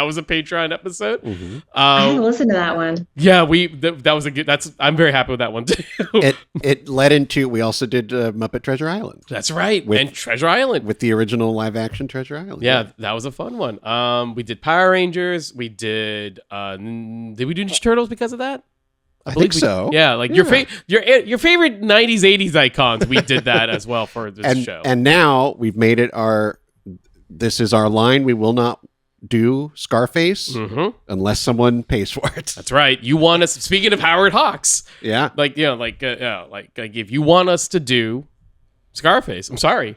was a Patreon episode. I haven't listened to that one. Yeah, that was a good. I'm very happy with that one too. It led into, we also did Muppet Treasure Island. That's right, and Treasure Island with the original live action Treasure Island. Yeah, that was a fun one. We did Power Rangers. We did. Did we do Ninja Turtles because of that? I think so. Yeah, like your favorite 90s, 80s icons. We did that as well for this show. And now we've made it this is our line. We will not do Scarface unless someone pays for it. That's right. You want us, speaking of Howard Hawks. Yeah. Like if you want us to do Scarface, I'm sorry.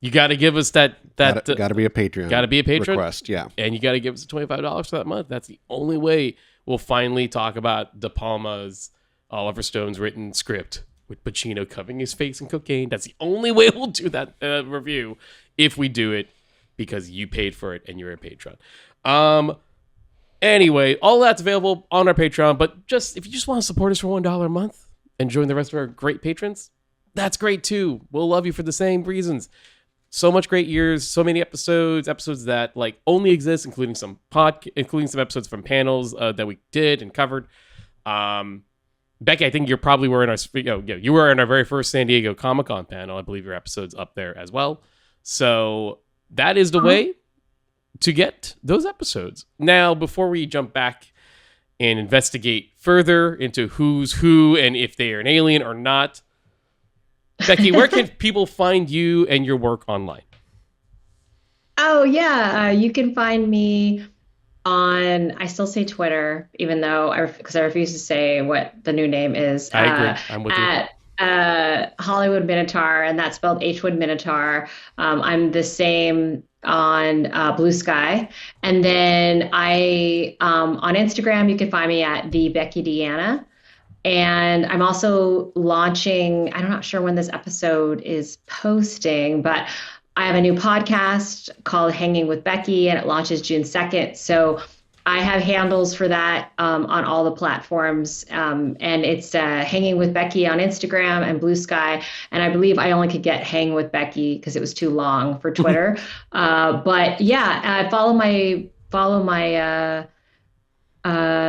You got to give us that got to be a Patreon. Got to be a patron request, yeah. And you got to give us $25 for that month. That's the only way we'll finally talk about De Palma's Oliver Stone's written script with Pacino covering his face in cocaine. That's the only way we'll do that review if we do it because you paid for it and you're a patron. Anyway, all that's available on our Patreon. But if you just want to support us for $1 a month and join the rest of our great patrons, that's great too. We'll love you for the same reasons. So much great years, so many episodes that like only exist, including some episodes from panels that we did and covered. Becky, I think you were in our very first San Diego Comic-Con panel. I believe your episode's up there as well. So that is the way to get those episodes. Now, before we jump back and investigate further into who's who and if they are an alien or not, Becky, where can people find you and your work online? Oh, yeah. You can find me on, I still say Twitter, even though because I refuse to say what the new name is. I agree. I'm with you. Hollywood Minotaur, and that's spelled Hwood Minotaur. I'm the same on Blue Sky. And then on Instagram, you can find me at the Becky D'Anna. And I'm also launching, I'm not sure when this episode is posting, but I have a new podcast called Hanging with Becky, and it launches June 2nd. So I have handles for that on all the platforms. And it's Hanging with Becky on Instagram and Blue Sky. And I believe I only could get Hang with Becky because it was too long for Twitter. But yeah, follow my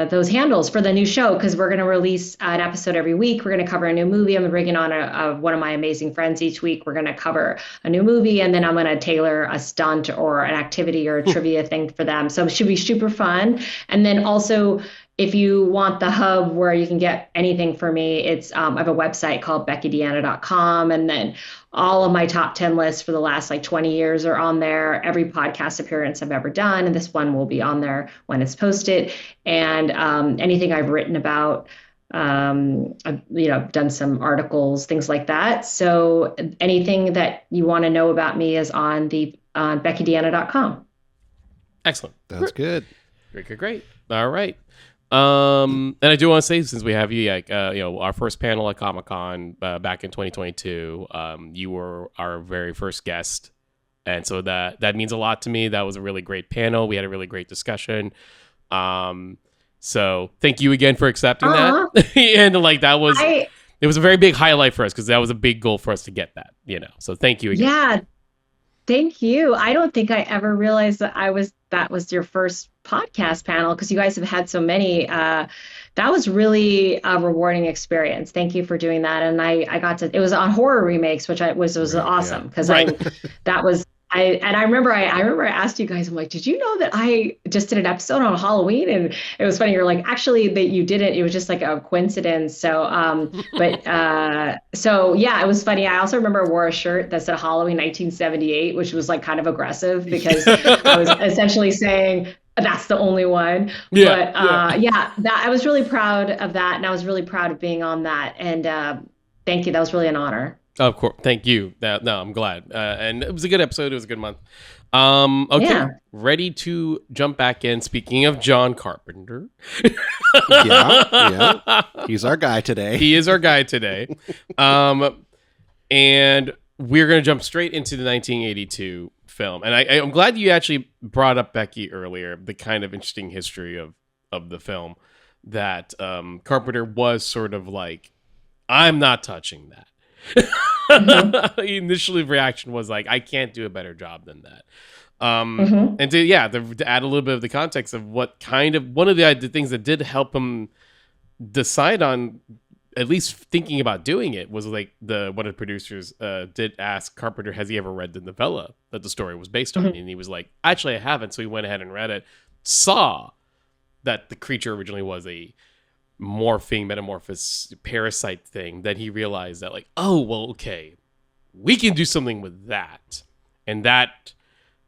those handles for the new show, because we're going to release an episode every week. We're going to cover a new movie. I'm bringing on one of my amazing friends each week. We're going to cover a new movie, and then I'm going to tailor a stunt or an activity or a trivia thing for them. So it should be super fun. And then also, if you want the hub where you can get anything for me, it's I have a website called BeckyD'Anna.com, and then all of my top 10 lists for the last 20 years are on there. Every podcast appearance I've ever done, and this one will be on there when it's posted. And anything I've written about, I've done some articles, things like that. So anything that you want to know about me is on BeckyD'Anna.com. Excellent. That's good. Great. All right. And I do want to say, since we have you, like, our first panel at Comic-Con back in 2022, you were our very first guest. And so that means a lot to me. That was a really great panel. We had a really great discussion. So thank you again for accepting that. And like, it was a very big highlight for us because that was a big goal for us to get that, so thank you again. Yeah. Thank you. I don't think I ever realized that was your first podcast panel, because you guys have had so many. That was really a rewarding experience. Thank you for doing that. And I got to, it was on horror remakes, which was awesome, because I remember I asked you guys, I'm like, did you know that I just did an episode on Halloween? And it was funny. You're like, actually, that you didn't. It was just like a coincidence. So, so yeah, it was funny. I also remember I wore a shirt that said Halloween 1978, which was like kind of aggressive because I was essentially saying that's the only one. But that I was really proud of that, and I was really proud of being on that. And thank you. That was really an honor. Of course. Thank you. No, I'm glad. And it was a good episode. It was a good month. Okay. Yeah. Ready to jump back in. Speaking of John Carpenter. yeah. He's our guy today. He is our guy today. And we're going to jump straight into the 1982 film. And I'm glad you actually brought up, Becky, earlier, the kind of interesting history of the film, that Carpenter was sort of like, I'm not touching that. Initially, the reaction was like, I can't do a better job than that. And to add a little bit of the context of what kind of one of the things that did help him decide on at least thinking about doing it was like one of the producers did ask Carpenter, has he ever read the novella that the story was based on? And he was like, actually, I haven't. So he went ahead and read it, saw that the creature originally was a metamorphosis parasite thing. Then he realized that, like, oh, well, okay, we can do something with that. And that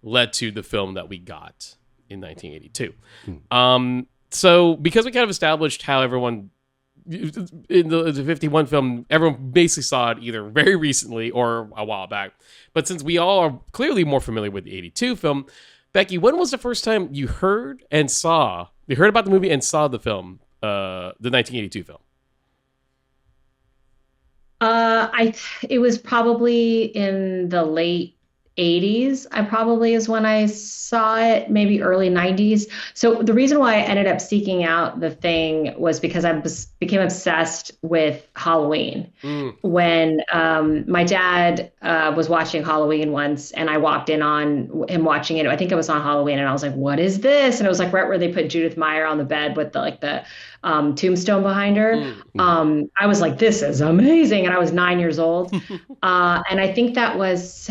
led to the film that we got in 1982. So because we kind of established how everyone in the 51 film, everyone basically saw it either very recently or a while back. But since we all are clearly more familiar with the 82 film, Becky, when was the first time you heard about the movie and saw the film? The 1982 film. It was probably in the late 80s. I probably is when I saw it, maybe early 90s. So the reason why I ended up seeking out The Thing was because I became obsessed with Halloween. When my dad was watching Halloween once, and I walked in on him watching it. I think it was on Halloween, and I was like, "What is this?" And it was like right where they put Judith Meyer on the bed with the tombstone behind her. I was like, this is amazing. And I was 9 years old. And I think I was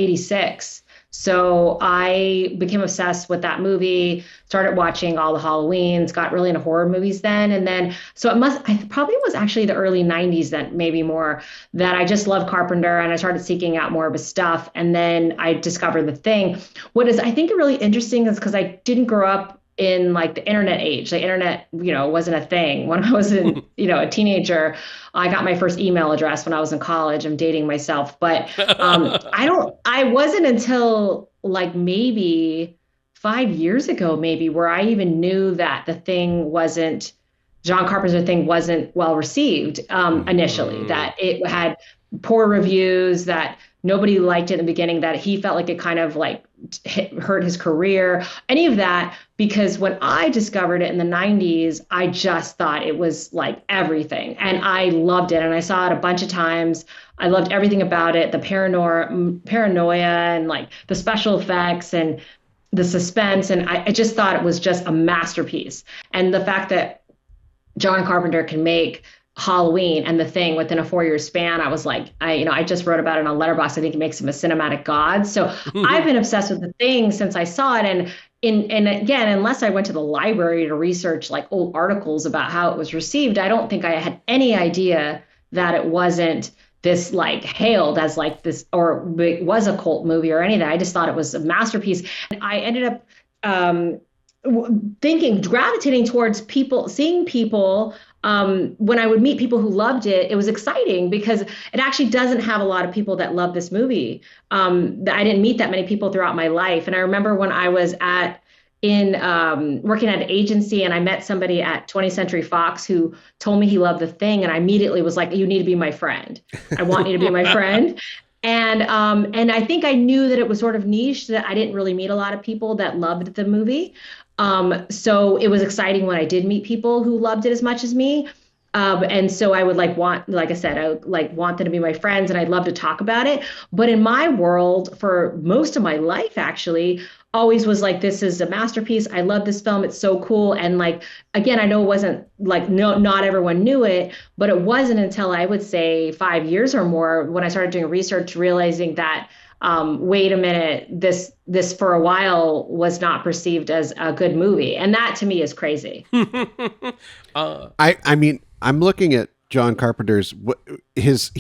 86. So I became obsessed with that movie, started watching all the Halloweens, got really into horror movies then. And then, so I probably was actually the early 90s, that maybe more, that I just loved Carpenter, and I started seeking out more of his stuff. And then I discovered The Thing. What is, I think, really interesting is because I didn't grow up in like the internet age. The internet, wasn't a thing. When I was a teenager, I got my first email address when I was in college. I'm dating myself, but I wasn't until like maybe 5 years ago, where I even knew that John Carpenter's Thing wasn't well received initially, that it had poor reviews, that nobody liked it in the beginning, that he felt like it kind of like hurt his career, any of that. Because when I discovered it in the 90s, I just thought it was like everything. And I loved it. And I saw it a bunch of times. I loved everything about it, the paranoia and like the special effects and the suspense. And I just thought it was just a masterpiece. And the fact that John Carpenter can make Halloween and The Thing within a 4-year span, I was like, I just wrote about it on Letterboxd. I think it makes him a cinematic god. So I've been obsessed with The Thing since I saw it. And again, unless I went to the library to research like old articles about how it was received, I don't think I had any idea that it wasn't this like hailed as like this, or it was a cult movie or anything. I just thought it was a masterpiece. And I ended up gravitating towards seeing people. When I would meet people who loved it, it was exciting because it actually doesn't have a lot of people that love this movie. I didn't meet that many people throughout my life. And I remember when I was at in working at an agency, and I met somebody at 20th Century Fox who told me he loved The Thing, and I immediately was like, "You need to be my friend. I want you to be my friend." And I think I knew that it was sort of niche, that I didn't really meet a lot of people that loved the movie. So it was exciting when I did meet people who loved it as much as me. And so I would like I said, I would like want them to be my friends, and I'd love to talk about it. But in my world, for most of my life, actually, always was like, this is a masterpiece. I love this film. It's so cool. And like, again, I know it wasn't like, no, not everyone knew it, but it wasn't until I would say 5 years or more when I started doing research, realizing that, wait a minute, this for a while was not perceived as a good movie. And that to me is crazy. I mean, I'm looking at John Carpenter's it's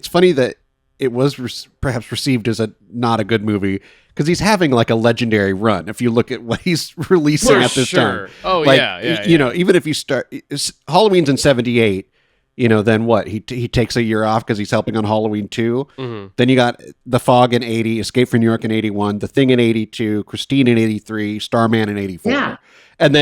funny that it was perhaps received as not a good movie, because he's having like a legendary run. If you look at what he's releasing at this time, like, you know, even if you start, Halloween's in 78, you know, then what? He takes a year off because he's helping on Halloween 2. Mm-hmm. Then you got The Fog in 80, Escape from New York in 81, The Thing in 82, Christine in 83, Starman in 84. Yeah. And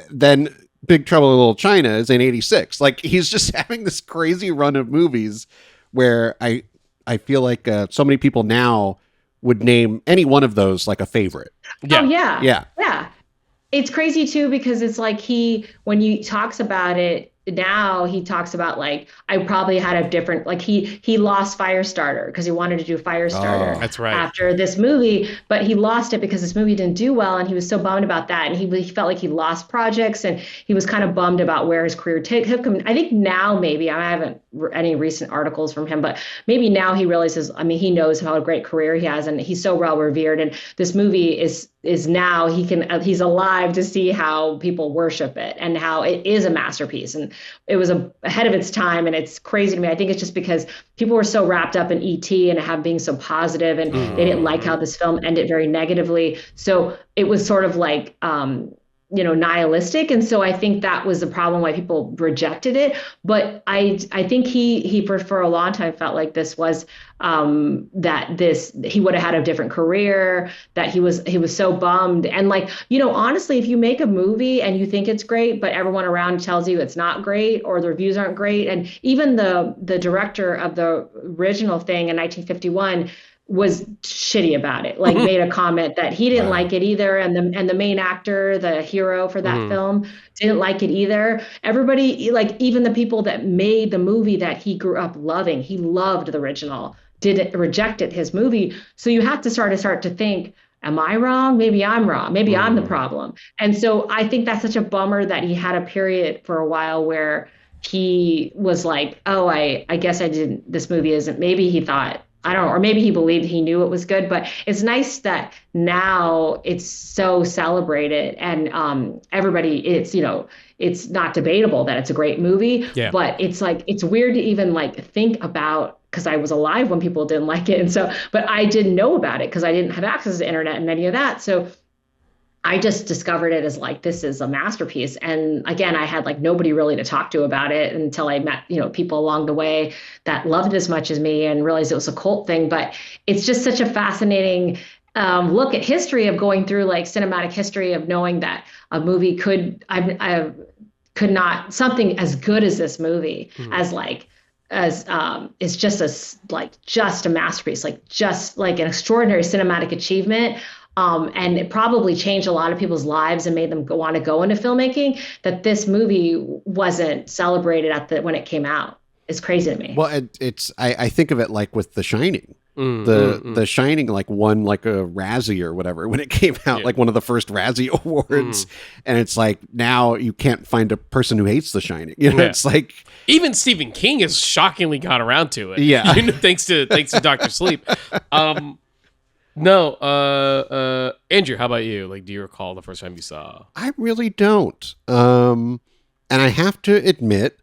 then Big Trouble in Little China is in 86. Like, he's just having this crazy run of movies where I feel like so many people now would name any one of those like a favorite. Yeah. Oh, yeah. Yeah. Yeah. It's crazy too, because it's like when he talks about it now, he talks about like, I probably had a different, like he lost Firestarter because he wanted to do Firestarter. Oh, that's right. After this movie, but he lost it because this movie didn't do well, and he was so bummed about that. And he felt like he lost projects, and he was kind of bummed about where his career took him. I think now maybe, I haven't any recent articles from him, but maybe now he realizes, I mean, he knows how a great career he has, and he's so well revered. And this movie is now he's alive to see how people worship it and how it is a masterpiece. And it was ahead of its time, and it's crazy to me. I think it's just because people were so wrapped up in E.T. and being so positive, and they didn't like how this film ended very negatively. So it was sort of like, nihilistic. And so I think that was the problem why people rejected it. But I think he for a long time felt like this was he would have had a different career, that he was so bummed. And like, honestly, if you make a movie and you think it's great, but everyone around tells you it's not great, or the reviews aren't great, and even the director of the original Thing in 1951 was shitty about it, like made a comment that he didn't like it either. And the main actor, the hero for that film, didn't like it either. Everybody, like even the people that made the movie that he grew up loving, he loved the original, rejected his movie. So you have to start to think, am I wrong? Maybe I'm wrong. Maybe I'm the problem. And so I think that's such a bummer that he had a period for a while where he was like, oh, I guess this movie isn't, maybe he thought, I don't know, or maybe he believed he knew it was good. But it's nice that now it's so celebrated, and everybody, it's not debatable that it's a great movie. Yeah. But it's like, it's weird to even like think about, because I was alive when people didn't like it. And so, but I didn't know about it because I didn't have access to the internet and any of that. So I just discovered it as like, this is a masterpiece. And again, I had like nobody really to talk to about it until I met, people along the way that loved it as much as me and realized it was a cult thing. But it's just such a fascinating look at history of going through like cinematic history of knowing that a movie could not, something as good as this movie is just a masterpiece, just like an extraordinary cinematic achievement. And it probably changed a lot of people's lives and made them want to go into filmmaking, that this movie wasn't celebrated when it came out. It's crazy to me. Well, I think of it like with The Shining. The Shining like won like a Razzie or whatever when it came out, like one of the first Razzie awards. And it's like, now you can't find a person who hates The Shining. It's like, even Stephen King has shockingly got around to it. Yeah. thanks to Dr. Sleep. No, Andrew, how about you? Like, do you recall the first time you saw? I really don't. And I have to admit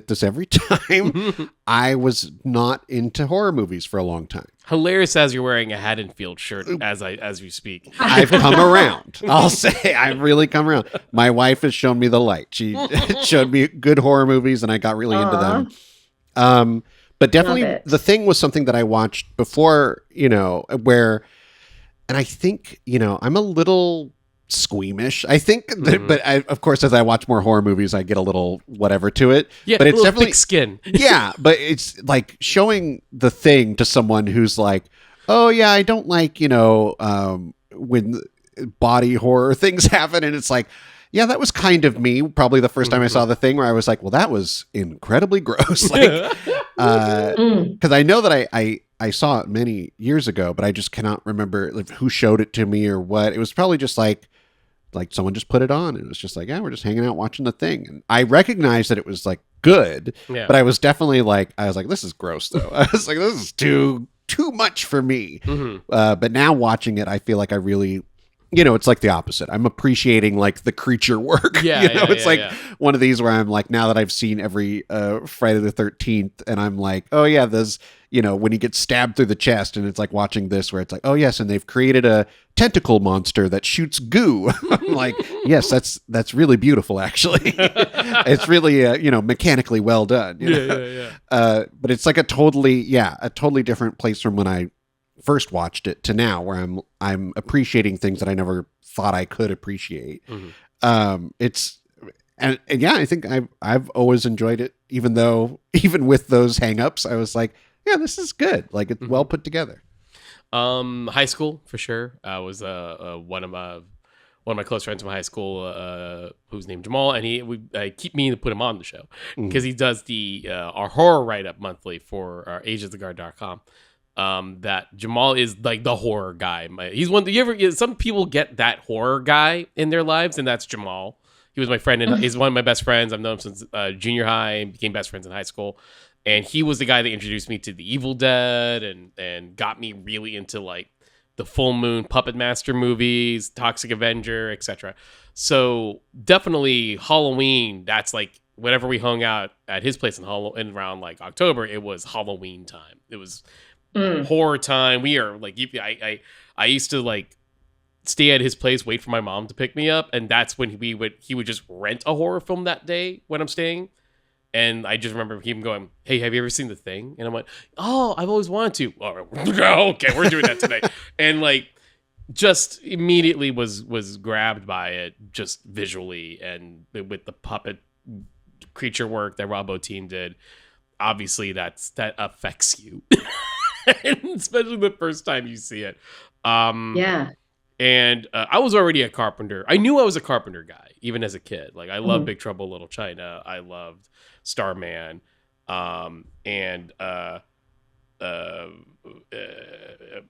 this every time, I was not into horror movies for a long time. Hilarious as you're wearing a Haddonfield shirt as you speak. I've come around. I'll say I've really come around. My wife has shown me the light. She showed me good horror movies, and I got really into them. But definitely The Thing was something that I watched before, where and I think, I'm a little squeamish, I think, but of course, as I watch more horror movies, I get a little whatever to it. Yeah, but it's definitely thick skin. Yeah, but it's like showing The Thing to someone who's like, oh yeah, I don't like, when body horror things happen, and it's like, yeah, that was kind of me probably the first time I saw The Thing, where I was like, well, that was incredibly gross. Like, because I know that I saw it many years ago, but I just cannot remember who showed it to me or what. It was probably just like someone just put it on, and it was just like, yeah, we're just hanging out watching The Thing. And I recognized that it was like good, but I was definitely like, this is gross though. I was like, this is too much for me. But now watching it, I feel like I really, it's like the opposite. I'm appreciating like the creature work. It's one of these where I'm like, now that I've seen every Friday the 13th, and I'm like, oh yeah, there's, when he gets stabbed through the chest, and it's like watching this where it's like, oh yes, and they've created a tentacle monster that shoots goo. I'm like, yes, that's really beautiful actually. It's really mechanically well done. But it's like a totally different place from when I first watched it to now, where I'm appreciating things that I never thought I could appreciate. It's and yeah, I think I've always enjoyed it, even with those hangups, I was like, yeah, this is good. Like, it's well put together. High school for sure. I was one of my close friends from high school, who's named Jamal, and I keep meaning to put him on the show because he does our horror write-up monthly for our ageoftheguard.com. That Jamal is like the horror guy. He's one. Some people get that horror guy in their lives, and that's Jamal. He was my friend, and he's one of my best friends. I've known him since junior high, and became best friends in high school. And he was the guy that introduced me to the Evil Dead and got me really into like the Full Moon Puppet Master movies, Toxic Avenger, etc. So definitely Halloween. That's like whenever we hung out at his place in around like October, it was Halloween time. It was horror time. We are like, I used to like stay at his place, wait for my mom to pick me up, and that's when he would just rent a horror film that day when I'm staying. And I just remember him going, hey, have you ever seen The Thing? And I'm like, oh, I've always wanted to. Oh, okay, we're doing that today. And like, just immediately was grabbed by it, just visually, and with the puppet creature work that Rob Bottin did. Obviously, that affects you, and especially the first time you see it. Yeah. And I was already a carpenter. I knew I was a carpenter guy, even as a kid. Like, I loved Big Trouble in Little China. I loved Starman, and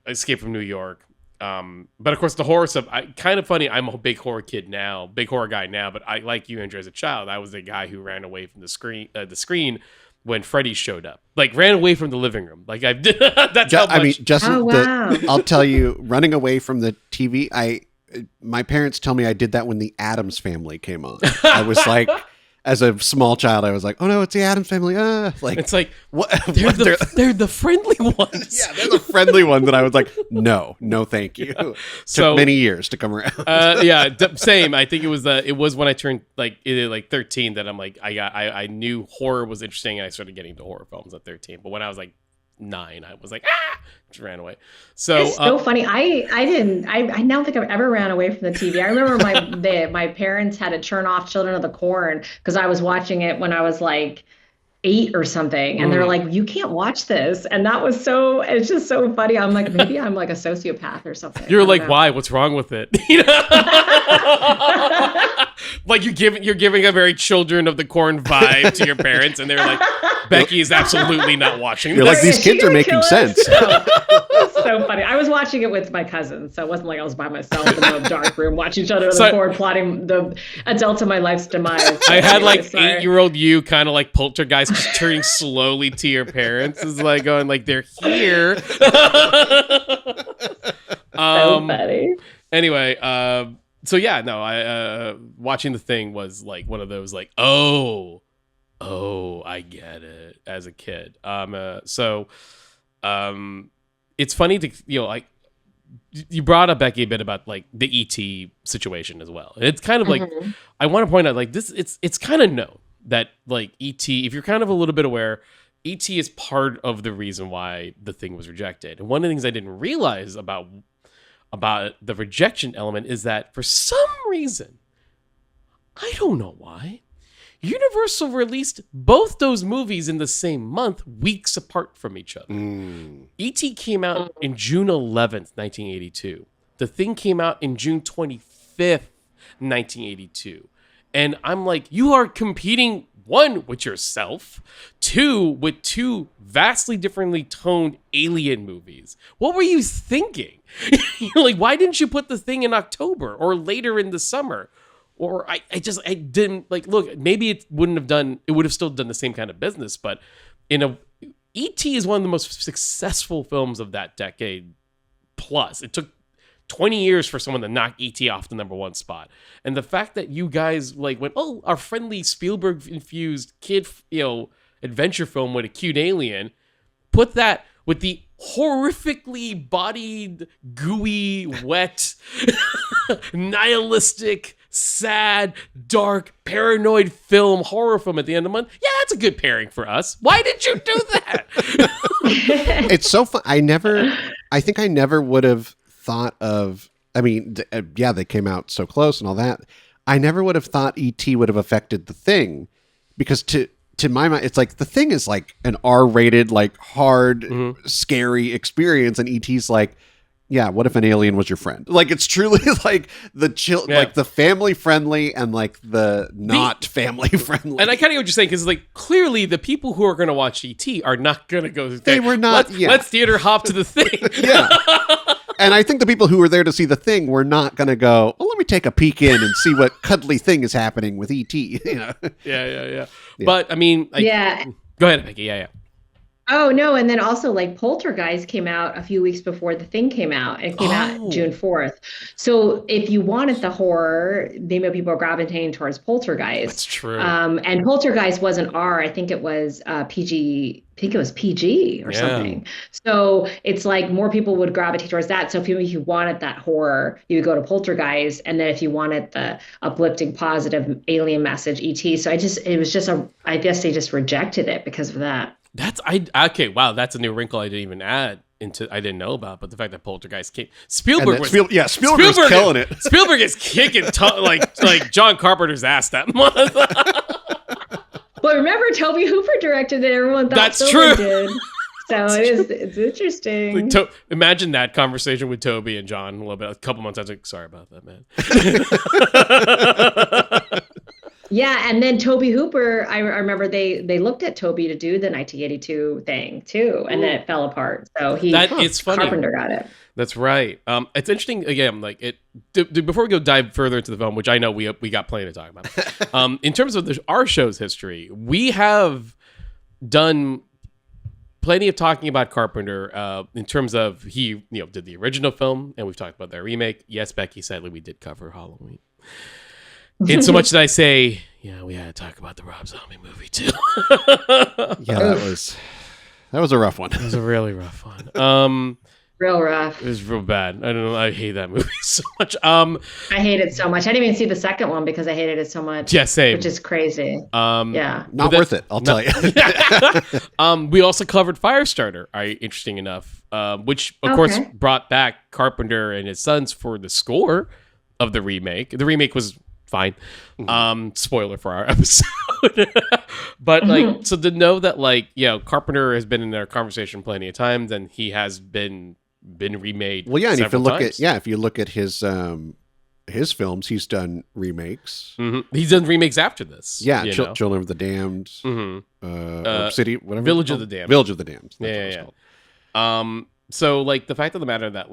Escape from New York. But of course, the horror stuff. Kind of funny. I'm a big horror guy now. But I, like you, Andrew, as a child, I was the guy who ran away from the screen when Freddy showed up. Like, ran away from the living room. Like, that's how much. I mean, Justin, oh, wow. I'll tell you, running away from the TV, my parents tell me I did that when the Addams Family came on. I was like, as a small child, I was like, oh no, it's the Addams Family. Like, it's like, what? They're the friendly ones. Yeah, they're the friendly one that I was like, no, thank you. So, took many years to come around. Same. I think it was when I turned like 13 that I'm like, I knew horror was interesting, and I started getting into horror films at 13. But when I was like 9, I was like, just ran away. So it's so funny. I don't think I've ever ran away from the TV. I remember my parents had to turn off Children of the Corn because I was watching it when I was like 8 or something, and they're like, you can't watch this. And that was it's just so funny. I'm like, maybe I'm like a sociopath or something. You're like, why? What's wrong with it? Like, you're giving a very Children of the Corn vibe to your parents, and they're like, Becky is absolutely not watching this. You're like, these kids are making sense. It's so funny. I was watching it with my cousins, so it wasn't like I was by myself in a dark room watching Children of the Corn, plotting the adults of my life's demise. I had like 8-year-old you kind of like poltergeist just turning slowly to your parents. Is like going like, they're here. So funny. Anyway, so yeah, no, I watching The Thing was like one of those like, oh, I get it as a kid. It's funny to, like, you brought up, Becky, a bit about like the ET situation as well. It's kind of like, I want to point out like this, it's kind of known that like ET, if you're kind of a little bit aware, ET is part of the reason why The Thing was rejected. And one of the things I didn't realize about about the rejection element is that for some reason, I don't know why, Universal released both those movies in the same month, weeks apart from each other. E.T. came out in June 11th, 1982. The Thing came out in June 25th, 1982. And I'm like, you are competing, one, with yourself, two, with two vastly differently toned alien movies. What were you thinking? Like, why didn't you put The Thing in October or later in the summer? Or I didn't, like, look, maybe it would have still done the same kind of business, but E.T. is one of the most successful films of that decade plus. It took 20 years for someone to knock E.T. off the number one spot. And the fact that you guys, like, went, oh, our friendly Spielberg-infused kid, adventure film with a cute alien, put that with the horrifically bodied, gooey, wet, nihilistic, sad, dark, paranoid horror film at the end of the month. Yeah, that's a good pairing for us. Why did you do that? It's so fun. I think I never would have thought of, I mean, yeah, they came out so close and all that. I never would have thought E.T. would have affected The Thing, because to my mind, it's like The Thing is like an R-rated, like hard, scary experience, and E.T.'s like, yeah, what if an alien was your friend? Like, it's truly like like the family friendly and like the not family friendly. And I kind of get what you're saying, because like clearly the people who are going to watch E.T. are not going to go. They were not. Let's theater hop to The Thing. Yeah. And I think the people who were there to see The Thing were not going to go, well, let me take a peek in and see what cuddly thing is happening with E.T. Yeah. But I mean, go ahead, Becky. Yeah. Oh, no. And then also, like, Poltergeist came out a few weeks before The Thing came out. It came out June 4th. So if you wanted the horror, maybe people are gravitating towards Poltergeist. That's true. And Poltergeist wasn't R. I think it was PG. I think it was PG or something. So it's like more people would gravitate towards that. So if you wanted that horror, you would go to Poltergeist. And then if you wanted the uplifting, positive alien message, E.T. So I guess they just rejected it because of that. Wow, that's a new wrinkle I didn't even add into. I didn't know about, but the fact that Poltergeist came, Spielberg was killing it. Spielberg is kicking like John Carpenter's ass that month. Well, remember Toby Hooper directed it. Everyone thought that's Spielberg true. Did. So it's interesting. Like, imagine that conversation with Toby and John a couple months. I was like, sorry about that, man. Yeah, and then Toby Hooper, I remember they looked at Toby to do the 1982 thing too, and then it fell apart. So it's funny. Carpenter got it. That's right. It's interesting. Again, like before we go dive further into the film, which I know we got plenty to talk about. In terms of our show's history, we have done plenty of talking about Carpenter in terms of he did the original film, and we've talked about their remake. Yes, Becky, sadly we did cover Halloween. In so much that I say, yeah, we had to talk about the Rob Zombie movie too. Yeah, that was a rough one. It was a really rough one. Real rough. It was real bad. I don't know. I hate that movie so much. I hate it so much. I didn't even see the second one because I hated it so much. Yeah, same. Which is crazy. Not worth it, I'll tell you. We also covered Firestarter, interesting enough, which of course brought back Carpenter and his sons for the score of the remake. The remake was fine. Spoiler for our episode. But so to know that Carpenter has been in their conversation plenty of times, and he has been remade. Well, yeah, and if you look at his films, he's done remakes. He's done remakes after this. Yeah, Children of the Damned, City, whatever, Village of the Damned. Village of the Damned. Yeah. So the fact of the matter that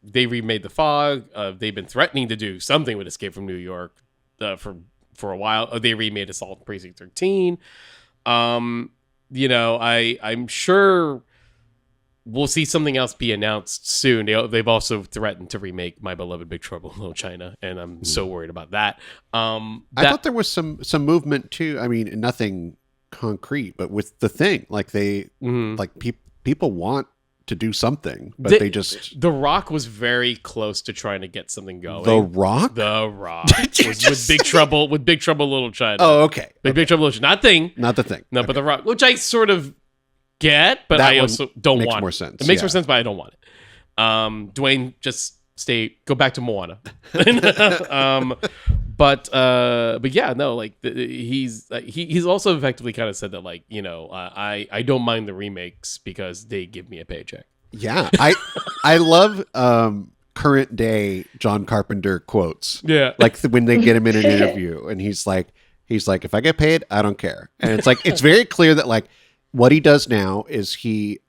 they remade The Fog. They've been threatening to do something with Escape from New York for a while. They remade Assault on Precinct 13. I'm sure we'll see something else be announced soon. They've also threatened to remake My Beloved Big Trouble in Little China, and I'm so worried about that. I thought there was some movement too. I mean, nothing concrete, but with The Thing, people want to do something, but they just... The Rock was very close to trying to get something going. The Rock? The Rock. with Big Trouble Little China. Oh, okay. Big Trouble Little China. Not The Thing. No, okay. But The Rock, which I sort of get, but I also don't want it. Makes more sense. It makes more sense, but I don't want it. Dwayne, just go back to Moana. But yeah, no, like he's also effectively kind of said that, like, you know, I don't mind the remakes because they give me a paycheck. Yeah, I love current day John Carpenter quotes. Yeah, like when they get him in an interview, and he's like, if I get paid, I don't care. And it's like it's very clear that like what he does now is he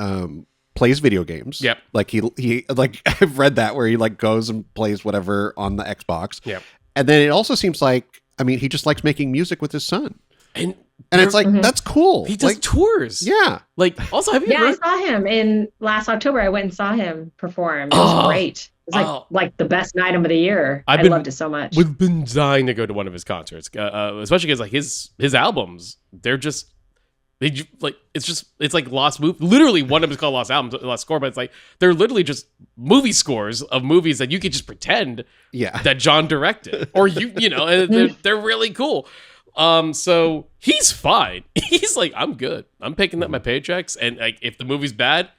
plays video games. Yep. Like he like I've read that where he like goes and plays whatever on the Xbox. Yep. And then it also seems like, I mean, he just likes making music with his son. And it's like, that's cool. He does like, tours. Yeah. Like, also, have you I ever... saw him in last October. I went and saw him perform. It was great. It was like the best night of the year. I loved it so much. We've been dying to go to one of his concerts, especially because like his albums, it's like lost movie. Literally, one of them is called Lost Albums, Lost Score, but it's like they're literally just movie scores of movies that you could just pretend that John directed, or you know, and they're really cool. So he's fine. He's like, I'm good. I'm picking up my paychecks, and like if the movie's bad,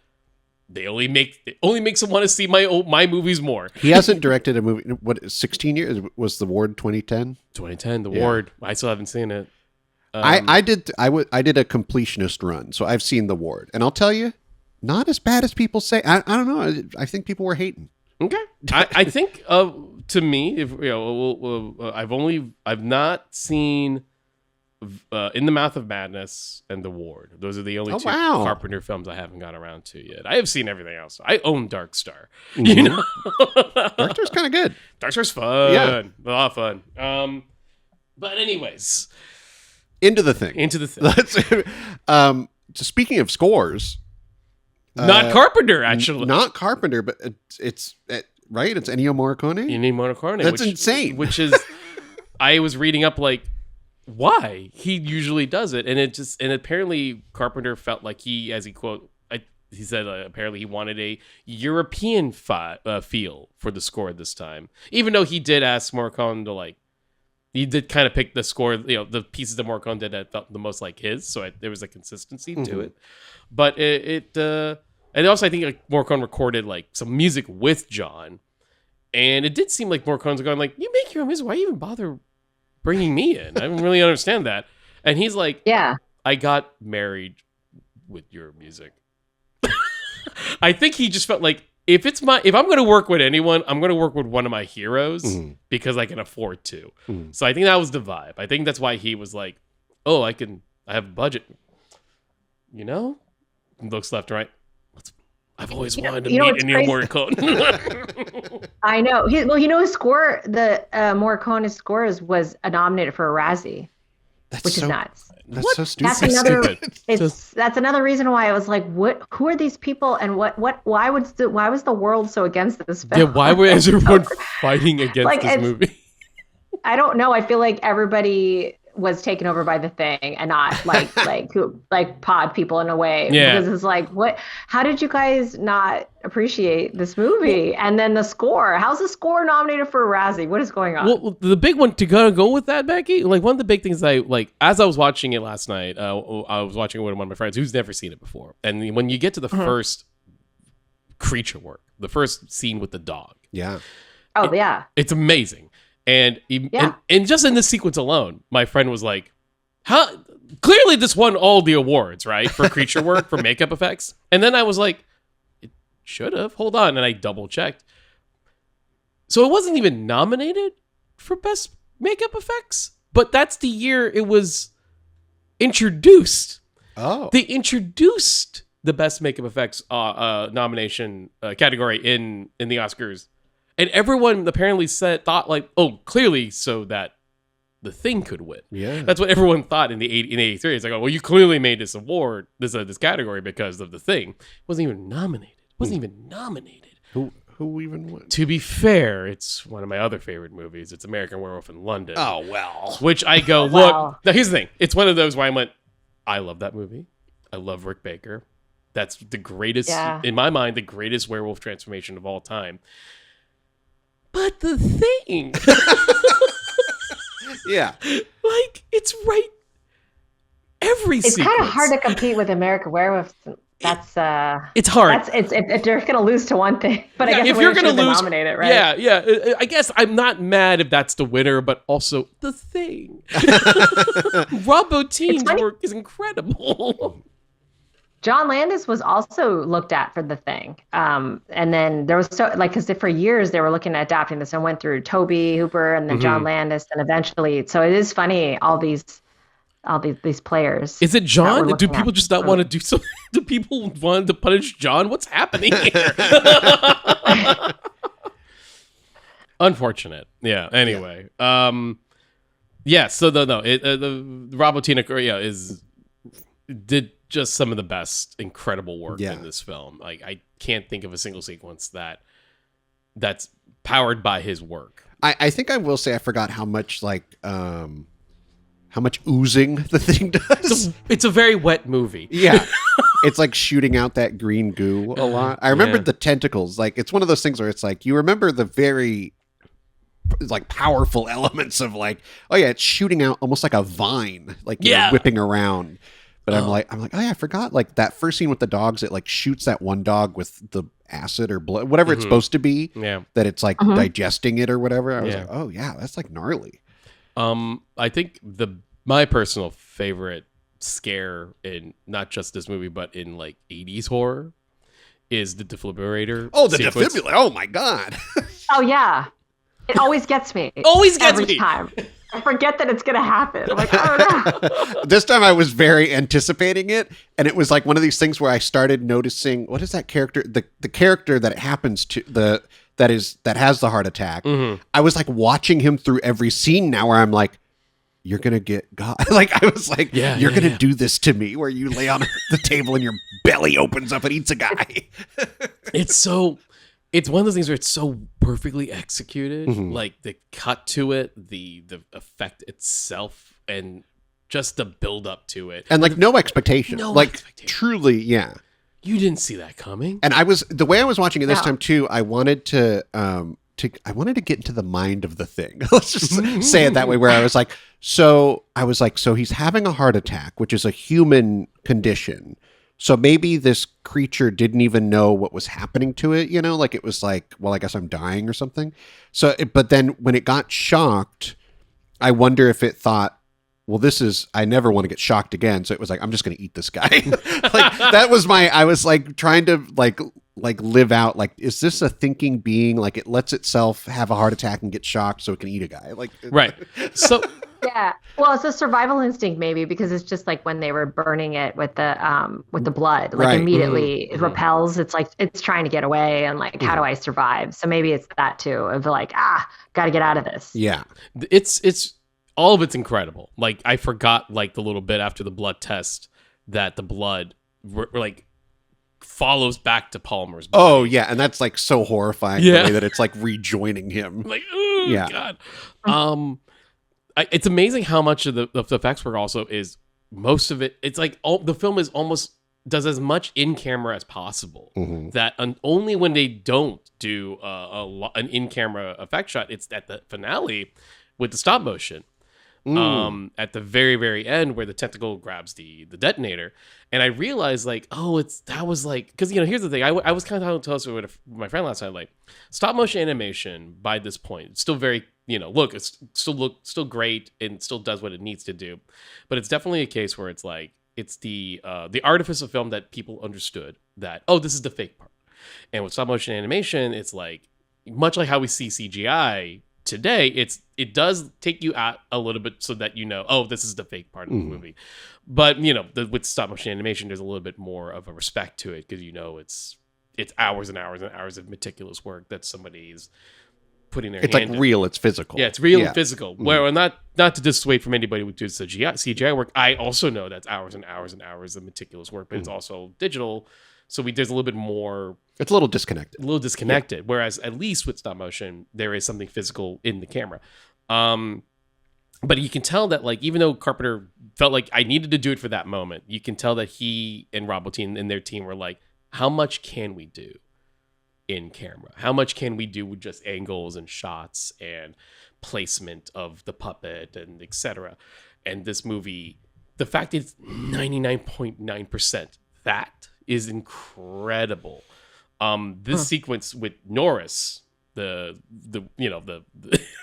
it only makes him want to see my movies more. He hasn't directed a movie. What, 16 years was The Ward 2010? 2010, The Ward. I still haven't seen it. I did a completionist run, so I've seen The Ward, and I'll tell you, not as bad as people say. I don't know. I think people were hating. Okay, I think to me, if you know, I've not seen In the Mouth of Madness and The Ward. Those are the only two Carpenter films I haven't got around to yet. I have seen everything else. I own Dark Star. Mm-hmm. You know, Dark Star's kind of good. Dark Star's fun. Yeah, a lot of fun. But anyways. Into the thing. So speaking of scores, not Carpenter, actually. Not Carpenter, but it's right. It's Ennio Morricone. Ennio Morricone. That's insane. Which is, I was reading up like why he usually does it, and apparently Carpenter felt like he said apparently he wanted a European feel for the score this time, even though he did ask Morricone to like. He did kind of pick the score, you know, the pieces that Morricone did that felt the most like his, so there was a consistency to it. But and also I think like Morricone recorded like some music with John, and it did seem like Morricone's going like, "You make your own music, why you even bother bringing me in? I don't really understand that." And he's like, "Yeah, I got married with your music." I think he just felt like, if I'm going to work with anyone, I'm going to work with one of my heroes because I can afford to. So I think that was the vibe. I think that's why he was like, "Oh, I have a budget." You know? Looks left and right. I've always wanted to meet Ennio Morricone. I know. His score, the Morricone's scores was nominated for a Razzie, which is nuts. That's so stupid. That's another reason why I was like, "What? Who are these people? And why was the world so against this film?" Yeah, why was everyone fighting against this movie? I don't know. I feel like everybody was taken over by The Thing, and not like pod people in a way. Yeah. Because it's like, what? How did you guys not appreciate this movie? And then the score. How's the score nominated for a Razzie? What is going on? Well, the big one to go with that, Becky. Like one of the big things I like as I was watching it last night. I was watching it with one of my friends who's never seen it before, and when you get to the first creature work, the first scene with the dog. Yeah. It's amazing. And just in this sequence alone, my friend was like, "How? Clearly, this won all the awards, right, for creature work, for makeup effects." And then I was like, "It should have." Hold on, and I double checked. So it wasn't even nominated for best makeup effects, but that's the year it was introduced. Oh, they introduced the best makeup effects nomination category in the Oscars. And everyone apparently thought like, "Oh, clearly so that The Thing could win." Yeah, that's what everyone thought in '83. It's like, "Oh, well, you clearly made this award, this category because of The Thing." It wasn't even nominated. Who even won? To be fair, it's one of my other favorite movies. It's American Werewolf in London. Oh well. Which I go, look. Now here's the thing. It's one of those where I went, I love that movie. I love Rick Baker. That's the greatest, in my mind, the greatest werewolf transformation of all time. But The Thing, yeah, like it's right every it's sequence. kind of hard to compete with American Werewolf That's it's hard. if they're gonna lose to one thing, but I guess if the you're winner gonna should lose, nominate it, right? yeah. I guess I'm not mad if that's the winner, but also The Thing. Rob Bottin's work is incredible. John Landis was also looked at for The Thing, and then there was because for years they were looking at adapting this and went through Toby Hooper and then John Landis, and eventually, so it is funny all these players. Is it John? Do people just not want to do something? Do people want to punish John? What's happening here? Unfortunate. Yeah. Anyway. Yeah. So the Rob Bottin did just some of the best incredible work in this film. Like I can't think of a single sequence that's powered by his work. I think I will say I forgot how much how much oozing the thing does. It's a very wet movie. Yeah. It's like shooting out that green goo a lot. I remembered the tentacles. Like, it's one of those things where it's like, you remember the very like powerful elements of like, oh yeah, it's shooting out almost like a vine, like you know, whipping around. But I'm like, oh yeah, I forgot like that first scene with the dogs. It like shoots that one dog with the acid or blood, whatever it's supposed to be. Yeah. That it's like digesting it or whatever. I was like, oh yeah, that's like gnarly. I think my personal favorite scare in not just this movie, but in like 80s horror is the defibrillator. Oh, the defibrillator. Oh my God. Oh yeah. It always gets me. Every time. I forget that it's going to happen. I'm like, oh no. This time I was very anticipating it. And it was like one of these things where I started noticing, what is that character? The character that it happens to, that has the heart attack. I was like watching him through every scene now where I'm like, you're going to get God. Like, I was like, you're going to do this to me where you lay on the table and your belly opens up and eats a guy. It's one of those things where it's so perfectly executed, like the cut to it, the effect itself, and just the build up to it, and like no expectation, truly, yeah. You didn't see that coming, and the way I was watching it this time too. I wanted to get into the mind of the thing. Let's just say it that way. Where I was like, so he's having a heart attack, which is a human condition. So maybe this creature didn't even know what was happening to it, you know, like it was like, well, I guess I'm dying or something. But then when it got shocked, I wonder if it thought, well, I never want to get shocked again. So it was like, I'm just going to eat this guy. Like that was I was like trying to like live out, like, is this a thinking being? Like it lets itself have a heart attack and get shocked so it can eat a guy. Like, right. So. Yeah, well, it's a survival instinct maybe because it's just like when they were burning it with the blood, like immediately it repels. It's like it's trying to get away and like how do I survive? So maybe it's that too of like got to get out of this. Yeah, it's all of it's incredible. Like I forgot like the little bit after the blood test that the blood like follows back to Palmer's body. Oh yeah, and that's like so horrifying the way that it's like rejoining him. Like oh God. It's amazing how much of the effects work also is most of it. It's like the film is almost does as much in camera as possible. That only when they don't do an in camera effect shot, it's at the finale with the stop motion. At the very, very end where the tentacle grabs the detonator. And I realized like, that was like, because, you know, here's the thing. I was kind of telling us with my friend last night, like stop motion animation by this point, it's still very, you know, it's still great and still does what it needs to do. But it's definitely a case where it's like, it's the artifice of film that people understood that, this is the fake part. And with stop motion animation, it's like, much like how we see CGI today, it does take you out a little bit so that you know, this is the fake part of the movie. But you know, with stop motion animation, there's a little bit more of a respect to it because you know it's hours and hours and hours of meticulous work that somebody's putting their. It's hand like in. Real. It's physical. Yeah, it's real and physical. Well, not to dissuade from anybody who does CGI work. I also know that's hours and hours and hours of meticulous work, but it's also digital. So there's a little bit more. It's a little disconnected. Yeah. Whereas at least with stop motion, there is something physical in the camera. But you can tell that like even though Carpenter felt like I needed to do it for that moment, you can tell that he and Rob Bottin and their team were like, how much can we do in camera? How much can we do with just angles and shots and placement of the puppet and etc. And this movie, the fact it's 99.9% that is incredible. This sequence with Norris, the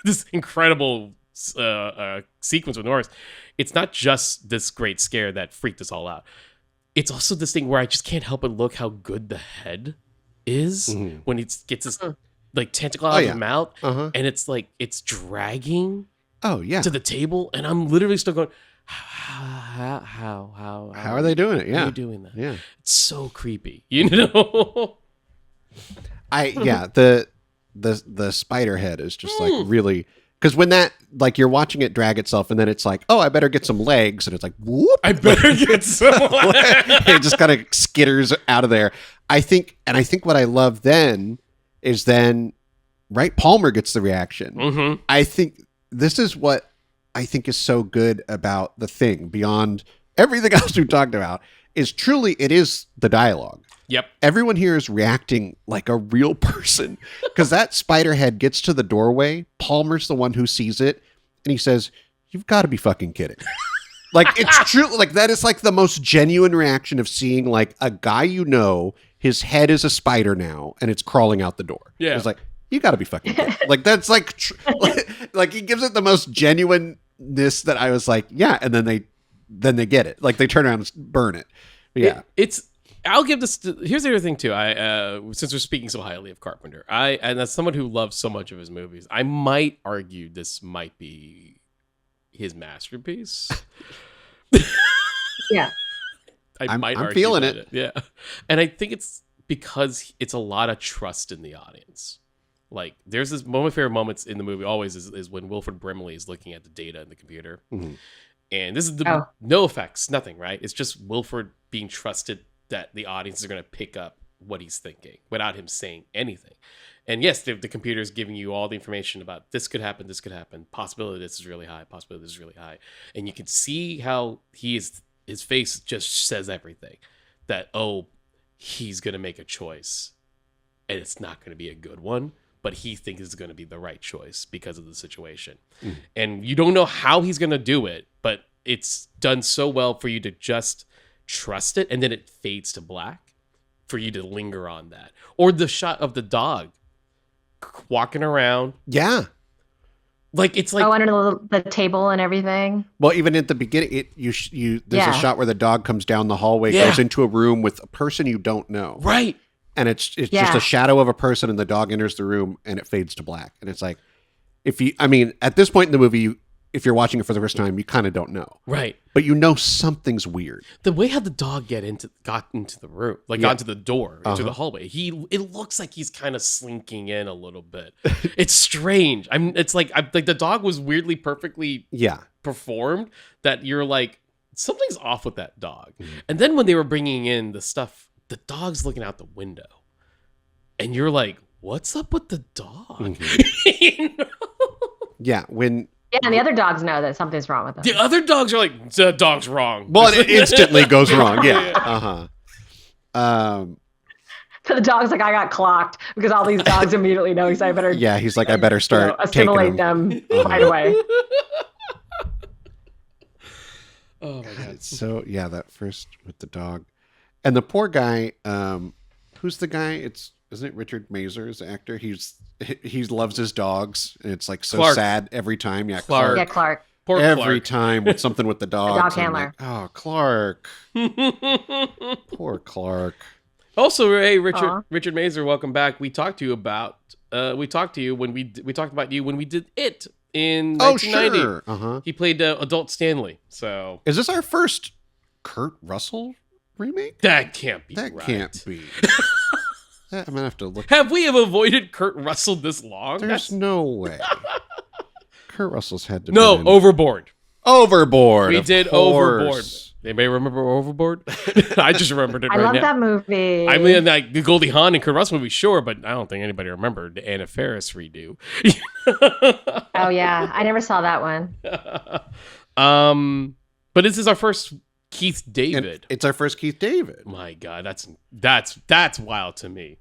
this incredible sequence with Norris, it's not just this great scare that freaked us all out. It's also this thing where I just can't help but look how good the head is when it gets this like tentacle out of the mouth, and it's like it's dragging to the table, and I'm literally still going, how are they doing it? Yeah, how are you doing that? Yeah, it's so creepy, you know. The spider head is just like really, because when that, like, you're watching it drag itself and then it's like, oh, I better get some legs, and it's like, whoop, I better get some it just kind of skitters out of there. I think what I love then is right, Palmer gets the reaction. I think this is what I think is so good about The Thing, beyond everything else we've talked about, is truly it is the dialogue. Yep. Everyone here is reacting like a real person, because that spider head gets to the doorway. Palmer's the one who sees it, and he says, "You've got to be fucking kidding." Like, it's true. Like, that is like the most genuine reaction of seeing like a guy, his head is a spider now and it's crawling out the door. Yeah. It's like, you got to be fucking kidding. Like, that's like, like he gives it the most genuineness that I was like, yeah. And then they get it. Like, they turn around and burn it. Yeah. I'll give this. Here's the other thing too. Since we're speaking so highly of Carpenter, and as someone who loves so much of his movies, I might argue this might be his masterpiece. Yeah, I'm argue feeling that. it. Yeah, and I think it's because it's a lot of trust in the audience. Like, there's this one of my favorite moments in the movie always is when Wilford Brimley is looking at the data in the computer, and this is no effects, nothing, right? It's just Wilford being trusted that the audience is going to pick up what he's thinking without him saying anything. And yes, the computer is giving you all the information about this could happen, possibility this is really high, possibility this is really high. And you can see how his face just says everything. That, he's going to make a choice and it's not going to be a good one, but he thinks it's going to be the right choice because of the situation. And you don't know how he's going to do it, but it's done so well for you to just trust it, and then it fades to black for you to linger on that. Or the shot of the dog walking around. Yeah. Like, it's like under the table and everything. Well, even at the beginning, there's a shot where the dog comes down the hallway, goes into a room with a person you don't know. Right. And it's just a shadow of a person, and the dog enters the room and it fades to black. And it's like, at this point in the movie, if you're watching it for the first time, you kind of don't know. Right. But something's weird. The way how the dog got into the room, like got into the door, into the hallway, it looks like he's kind of slinking in a little bit. It's strange. It's like the dog was weirdly perfectly performed, that you're like, something's off with that dog. And then when they were bringing in the stuff, the dog's looking out the window. And you're like, what's up with the dog? You know? Yeah, Yeah, and the other dogs know that something's wrong with them. The other dogs are like, the dog's wrong. Well, it instantly goes wrong. Yeah. So the dog's like, I got clocked, because all these dogs immediately know I better. Yeah, he's like, I better start assimilate them right away. Oh my god. So yeah, that first with the dog, and the poor guy. Who's the guy? Isn't it Richard Mazur's actor? He loves his dogs, and it's like so Clark. sad every time. Yeah, Clark. Yeah, Clark. Poor every Clark. time with something with the dogs. The dog I'm handler. like, oh, Clark. Poor Clark. Also, hey, Richard Aw. Richard Mazur, welcome back. We talked to you when we talked about you when we did It in 1990. Sure. Uh-huh. He played Adult Stanley. So Is this our first Kurt Russell remake? that can't be That right. can't be. I'm gonna have to look. Have we avoided Kurt Russell this long? There's no way. Kurt Russell's had to. No, be in Overboard. Overboard. We of did course. Overboard. Anybody remember Overboard? I just remembered it I right love now. that movie. I mean, like the Goldie Hawn and Kurt Russell movie, sure, but I don't think anybody remembered the Anna Faris redo. Oh yeah, I never saw that one. But this is our first Keith And David. it's our first Keith David. My God, that's wild to me.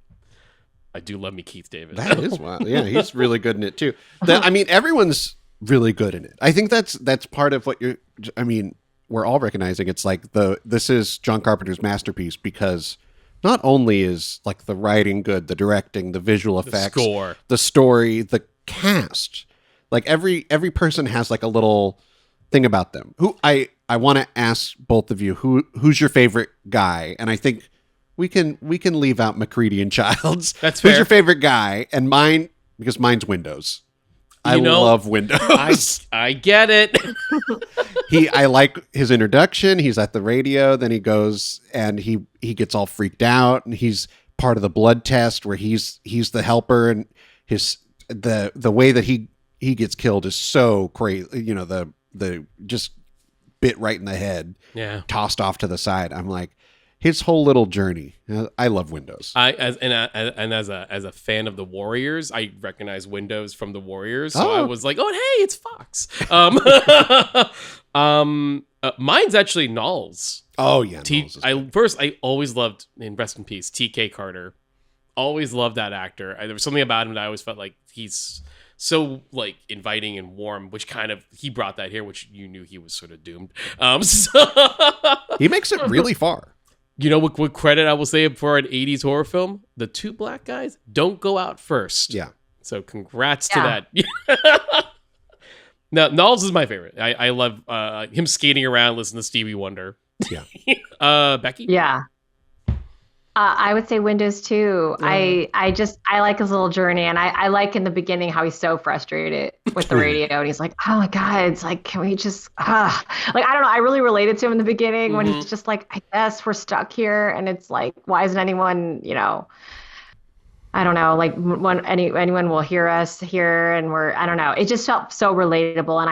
I do love me Keith David. That is wild. Yeah, he's really good in it too. I mean, everyone's really good in it. I think that's part of what we're all recognizing. It's like this is John Carpenter's masterpiece because not only is like the writing good, the directing, the visual effects, score, the story, the cast, like every person has like a little thing about them. Who I want to ask both of you who's your favorite guy, and I think we can leave out McCready and Childs. That's fair. Who's your favorite guy? And mine, because mine's Windows. I love Windows. I get it. I like his introduction. He's at the radio, then he goes and he gets all freaked out, and he's part of the blood test where he's the helper, and the way that he gets killed is so crazy. You know, the just bit right in the head, tossed off to the side. I'm like, his whole little journey. I love Windows. As a fan of the Warriors, I recognize Windows from the Warriors. So I was like, oh, hey, it's Fox. Mine's actually Knowles. Oh yeah. I always loved, and rest in peace, TK Carter. Always loved that actor. There was something about him that I always felt like he's so like inviting and warm, which kind of he brought that here, which you knew he was sort of doomed. He makes it really far. You know what credit I will say for an 80s horror film? The two black guys don't go out first. Yeah. So congrats to that. Now, Knowles is my favorite. I love him skating around, listening to Stevie Wonder. Yeah. Becky? Yeah. I would say Windows too. Yeah. I like his little journey, and I like in the beginning how he's so frustrated with the radio, and he's like, oh my God, it's like, can we just, like, I don't know. I really related to him in the beginning when he's just like, I guess we're stuck here. And it's like, why isn't anyone, I don't know, like when anyone will hear us here, and I don't know. It just felt so relatable, and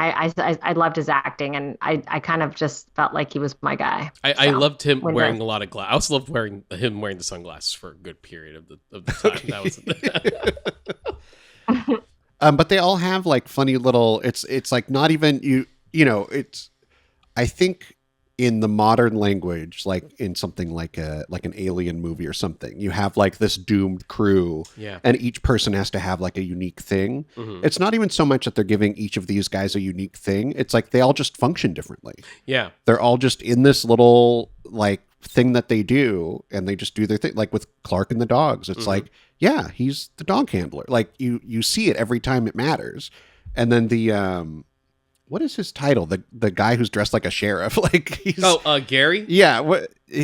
I loved his acting, and I kind of just felt like he was my guy. I loved him wearing a lot of glass. I also loved him wearing the sunglasses for a good period of the time. That was but they all have like funny little. It's like not even it's. I think in the modern language, like in something like an alien movie or something, you have like this doomed crew, and each person has to have like a unique thing. Mm-hmm. It's not even so much that they're giving each of these guys a unique thing. It's like they all just function differently. Yeah. They're all just in this little like thing that they do, and they just do their thing. Like with Clark and the dogs, it's like, yeah, he's the dog handler. Like you see it every time it matters. And then the, what is his title? The guy who's dressed like a sheriff, like he's Gary. Yeah,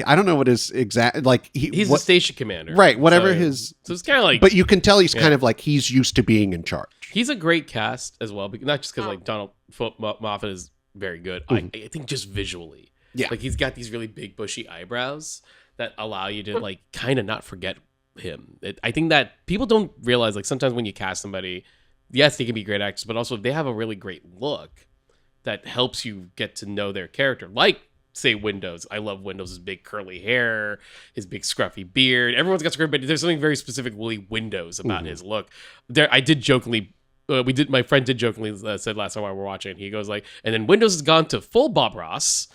I don't know what his exact like. He's the station commander, right? Whatever his. So it's kind of like, but you can tell he's kind of like he's used to being in charge. He's a great cast as well, but not just because like Donald Moffat is very good. I think just visually, like he's got these really big bushy eyebrows that allow you to like kind of not forget him. I think that people don't realize like sometimes when you cast somebody, yes, they can be great actors, but also they have a really great look that helps you get to know their character. Like, say, Windows. I love Windows' big curly hair, his big scruffy beard. Everyone's got scruffy, but there's something very specifically Windows about his look. I did jokingly, my friend did jokingly said last time while we were watching, he goes like, and then Windows has gone to full Bob Ross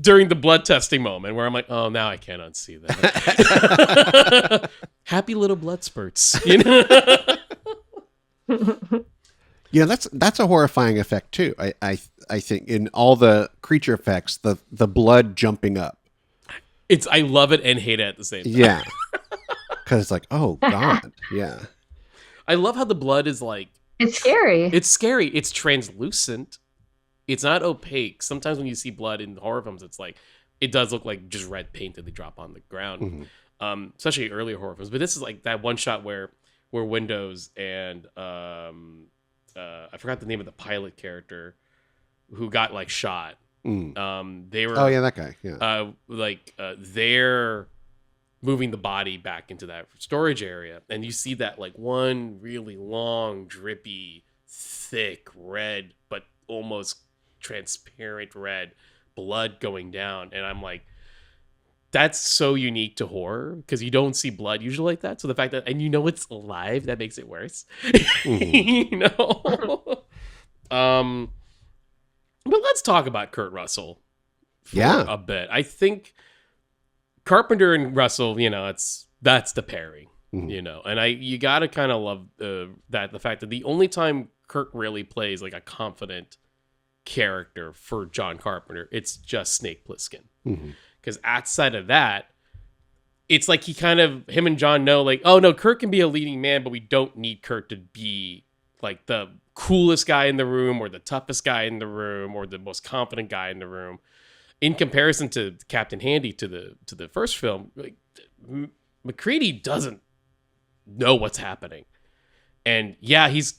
during the blood testing moment, where I'm like, oh, now I can't unsee that. Happy little blood spurts, Yeah, that's a horrifying effect too. I think in all the creature effects, the blood jumping up. I love it and hate it at the same time. Yeah, because it's like, oh God, yeah. I love how the blood is like. It's scary. It's scary. It's translucent. It's not opaque. Sometimes when you see blood in horror films, it's like it does look like just red paint that they drop on the ground. Especially earlier horror films. But this is like that one shot where Windows and I forgot the name of the pilot character who got like shot. They were that guy. Yeah. They're moving the body back into that storage area, and you see that like one really long, drippy, thick red, but almost transparent red blood going down, and I'm like, that's so unique to horror because you don't see blood usually like that. So the fact that, and it's alive, that makes it worse. But let's talk about Kurt Russell for a bit. I think Carpenter and Russell, that's the pairing, and you gotta kind of love the fact that the only time Kurt really plays like a confident character for John Carpenter. It's just Snake Plissken. Mm-hmm. Because outside of that, it's like him and John know, like, oh no, Kurt can be a leading man, but we don't need Kurt to be like the coolest guy in the room or the toughest guy in the room or the most confident guy in the room. In comparison to Captain Handy to the first film, like, McCready doesn't know what's happening. And yeah, he's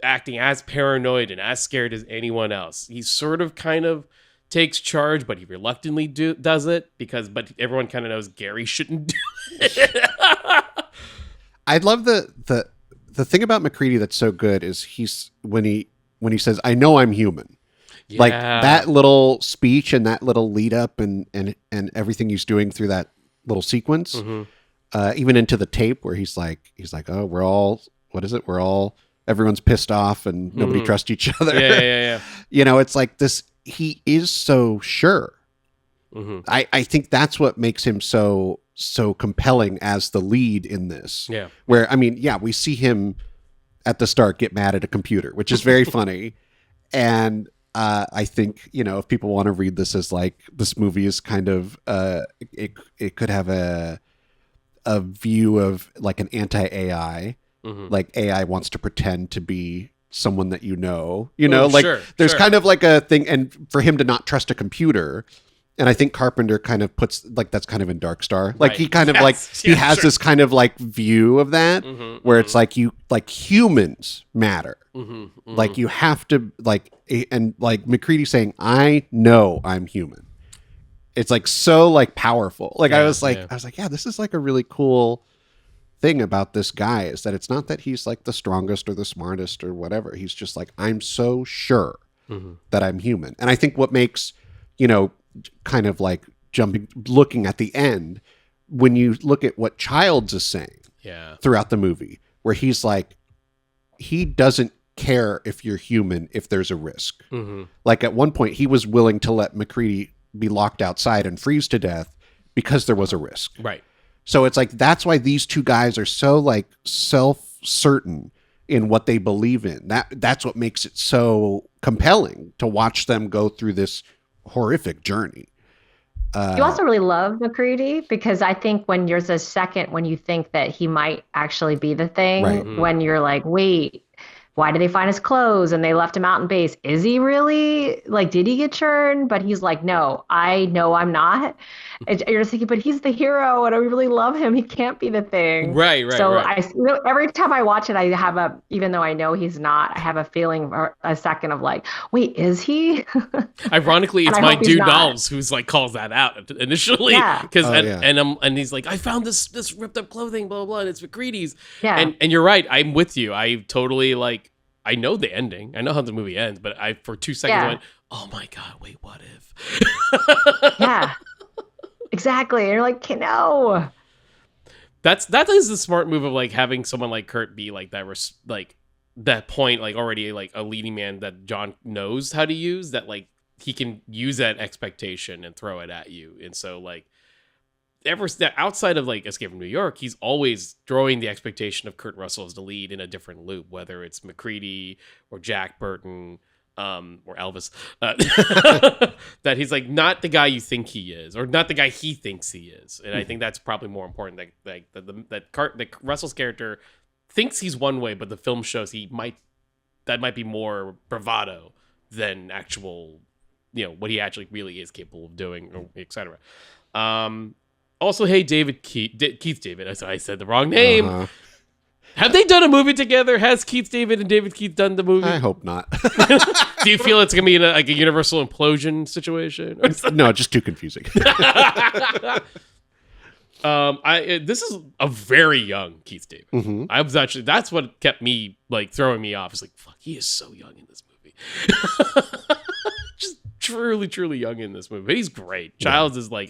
acting as paranoid and as scared as anyone else. He sort of kind of takes charge, but he reluctantly does it but everyone kind of knows Gary shouldn't do it. I love the thing about McCready that's so good is he's when he says, "I know I'm human." Yeah. Like that little speech and that little lead up and everything he's doing through that little sequence, even into the tape where he's like, "Oh, we're all, what is it? Everyone's pissed off and nobody trusts each other." Yeah. It's like this. He is so sure. I think that's what makes him so compelling as the lead in this. Yeah. Where, I mean, yeah, we see him at the start get mad at a computer, which is very funny. And I think, if people want to read this as like, this movie is kind of, it could have a view of like an anti-AI, like AI wants to pretend to be someone that there's kind of like a thing, and for him to not trust a computer. And I think Carpenter kind of puts, like, that's kind of in Dark Star. Like, he kind of he has this kind of like view of that where it's like humans matter. Like you have to and like McCready saying, "I know I'm human." It's like so like powerful. Like I was like, yeah, this is like a really cool thing about this guy, is that it's not that he's like the strongest or the smartest or whatever. He's just like, I'm so sure that I'm human. And I think what makes, kind of like looking at the end, when you look at what Childs is saying throughout the movie, where he's like, he doesn't care if you're human, if there's a risk. Like at one point he was willing to let McCready be locked outside and freeze to death because there was a risk. Right. So it's like, that's why these two guys are so like self-certain in what they believe in. That's what makes it so compelling to watch them go through this horrific journey. You also really love McCready, because I think when there's a second when you think that he might actually be the thing, Right. when you're like, wait, why did they find his clothes and they left him out in base? Is he really, like, did he get churned? But he's like, no, I know I'm not. And you're just thinking, but he's the hero and I really love him. He can't be the thing. Right. So every time I watch it, I have even though I know he's not, I have a feeling for a second of like, wait, is he? Ironically, it's my dude Knowles who's like calls that out initially. Yeah. Because and he's like, I found this ripped up clothing, blah, blah, blah, and it's McCready's. Yeah. And you're right. I'm with you. I totally like, I know the ending. I know how the movie ends, but I, for 2 seconds, went, oh my God, wait, what if? Yeah. Exactly. And you're like, no. That is the smart move of like having someone like Kurt be like that, like that point, like already like a leading man that John knows how to use, that like he can use that expectation and throw it at you. And so like outside of like Escape from New York, he's always throwing the expectation of Kurt Russell as the lead in a different loop, whether it's McCready or Jack Burton, or Elvis, that he's like not the guy you think he is, or not the guy he thinks he is. And I think that's probably more important. That Russell's character thinks he's one way, but the film shows that might be more bravado than actual, what he actually really is capable of doing, or etc. Also, hey, Keith David. I said the wrong name. Uh-huh. Have they done a movie together? Has Keith David and David Keith done the movie? I hope not. Do you feel it's going to be a universal implosion situation? No, just too confusing. This is a very young Keith David. Mm-hmm. I was actually, that's what kept me like throwing me off. It's like, fuck, he is so young in this movie. Just truly, truly young in this movie. But he's great. Childs is like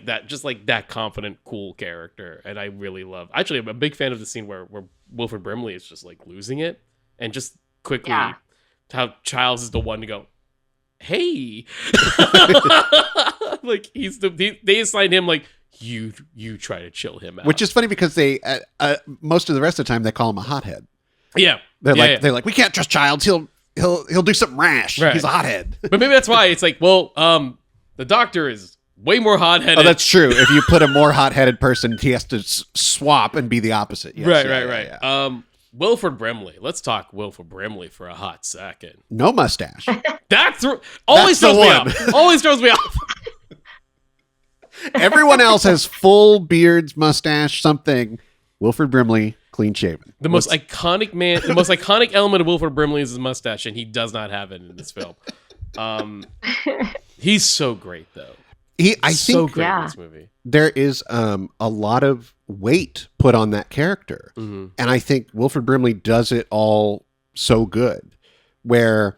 that, just like that confident, cool character. And I really love, actually, I'm a big fan of the scene where Wilford Brimley is just like losing it, and just quickly how Childs is the one to go, hey, like they assigned him like, you try to chill him out. Which is funny because they, most of the rest of the time they call him a hothead. Yeah. They're like, we can't trust Childs. he'll do something rash. Right. He's a hothead. But maybe that's why it's like, well, the Doctor is way more hot-headed. Oh, that's true. If you put a more hot-headed person, he has to swap and be the opposite. Yes, Right. yeah. Wilford Brimley. Let's talk Wilford Brimley for a hot second. No mustache. Always the throws me one. off. Always throws me off. Everyone else has full beards, mustache, something. Wilford Brimley, clean shaven. The most iconic element of Wilford Brimley is his mustache, and he does not have it in this film. He's so great, though. I so think great in this movie. there is a lot of weight put on that character. Mm-hmm. And I think Wilford Brimley does it all so good, where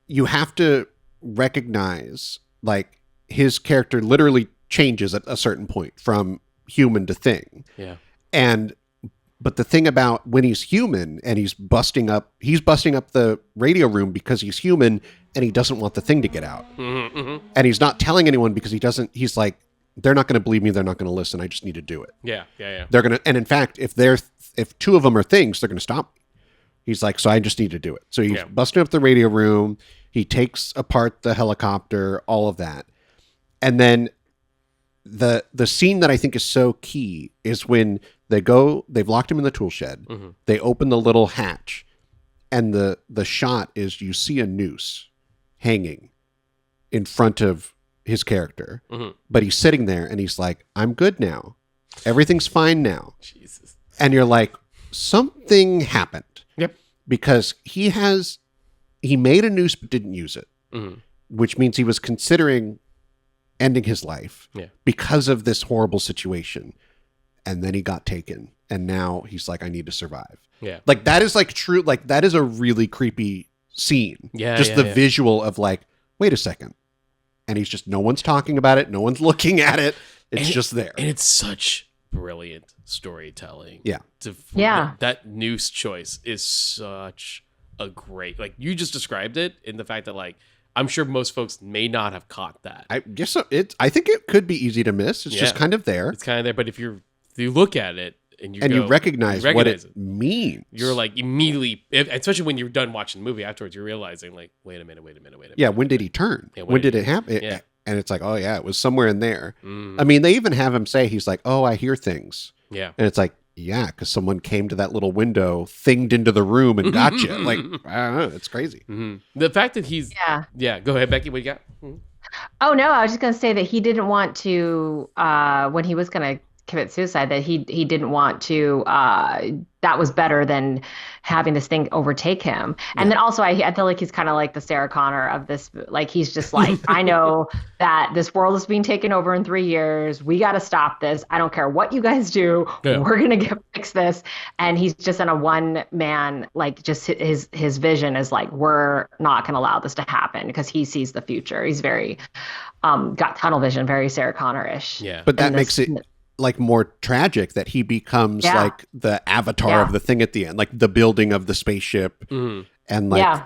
you have to recognize, like, his character literally changes at a certain point from human to thing. Yeah. But the thing about when he's human and he's busting up the radio room because he's human and he doesn't want the thing to get out. Mm-hmm. And he's not telling anyone because he's like, they're not going to believe me. They're not going to listen. I just need to do it. Yeah. They're going to, and in fact, if two of them are things, they're going to stop me. He's like, so I just need to do it. So he's busting up the radio room. He takes apart the helicopter, all of that. And then the scene that I think is so key is when they've locked him in the tool shed. Mm-hmm. They open the little hatch, and the shot is you see a noose hanging in front of his character, mm-hmm. but he's sitting there and he's like, I'm good now. Everything's fine now. Jesus. And you're like, something happened. Yep. Because he made a noose but didn't use it, mm-hmm. which means he was considering ending his life because of this horrible situation. And then he got taken. And now he's like, I need to survive. Yeah. Like, that is like true. Like, that is a really creepy scene. Yeah. Just the visual of like, wait a second. And he's just, no one's talking about it. No one's looking at it. It's just there. And it's such brilliant storytelling. Yeah. That noose choice is such a great, like, you just described it in the fact that, like, I'm sure most folks may not have caught that. I guess so. I think it could be easy to miss. It's just kind of there. It's kind of there. But if you look at it and you recognize what it means, you're like immediately, especially when you're done watching the movie afterwards, you're realizing like, wait a minute. Yeah. When did he turn? Yeah, when did it happen? Yeah. And it's like, oh yeah, it was somewhere in there. Mm. I mean, they even have him say, he's like, oh, I hear things. Yeah. And it's like, yeah, because someone came to that little window, thinged into the room and got you. Like, I don't know. It's crazy. Mm-hmm. The fact that he's... Yeah. Go ahead, Becky. What you got? Mm-hmm. Oh, no. I was just going to say that he didn't want to, when he was going to commit suicide, that he didn't want to, that was better than having this thing overtake him. And then also I feel like he's kind of like the Sarah Connor of this. Like, he's just like, I know that this world is being taken over in 3 years. We got to stop this. I don't care what you guys do. Yeah. We're going to fix this. And he's just in a one man, like, just his vision is like, we're not going to allow this to happen, because he sees the future. He's very, got tunnel vision, very Sarah Connor-ish. Yeah. But that makes it like more tragic that he becomes like the avatar of the thing at the end, like the building of the spaceship and like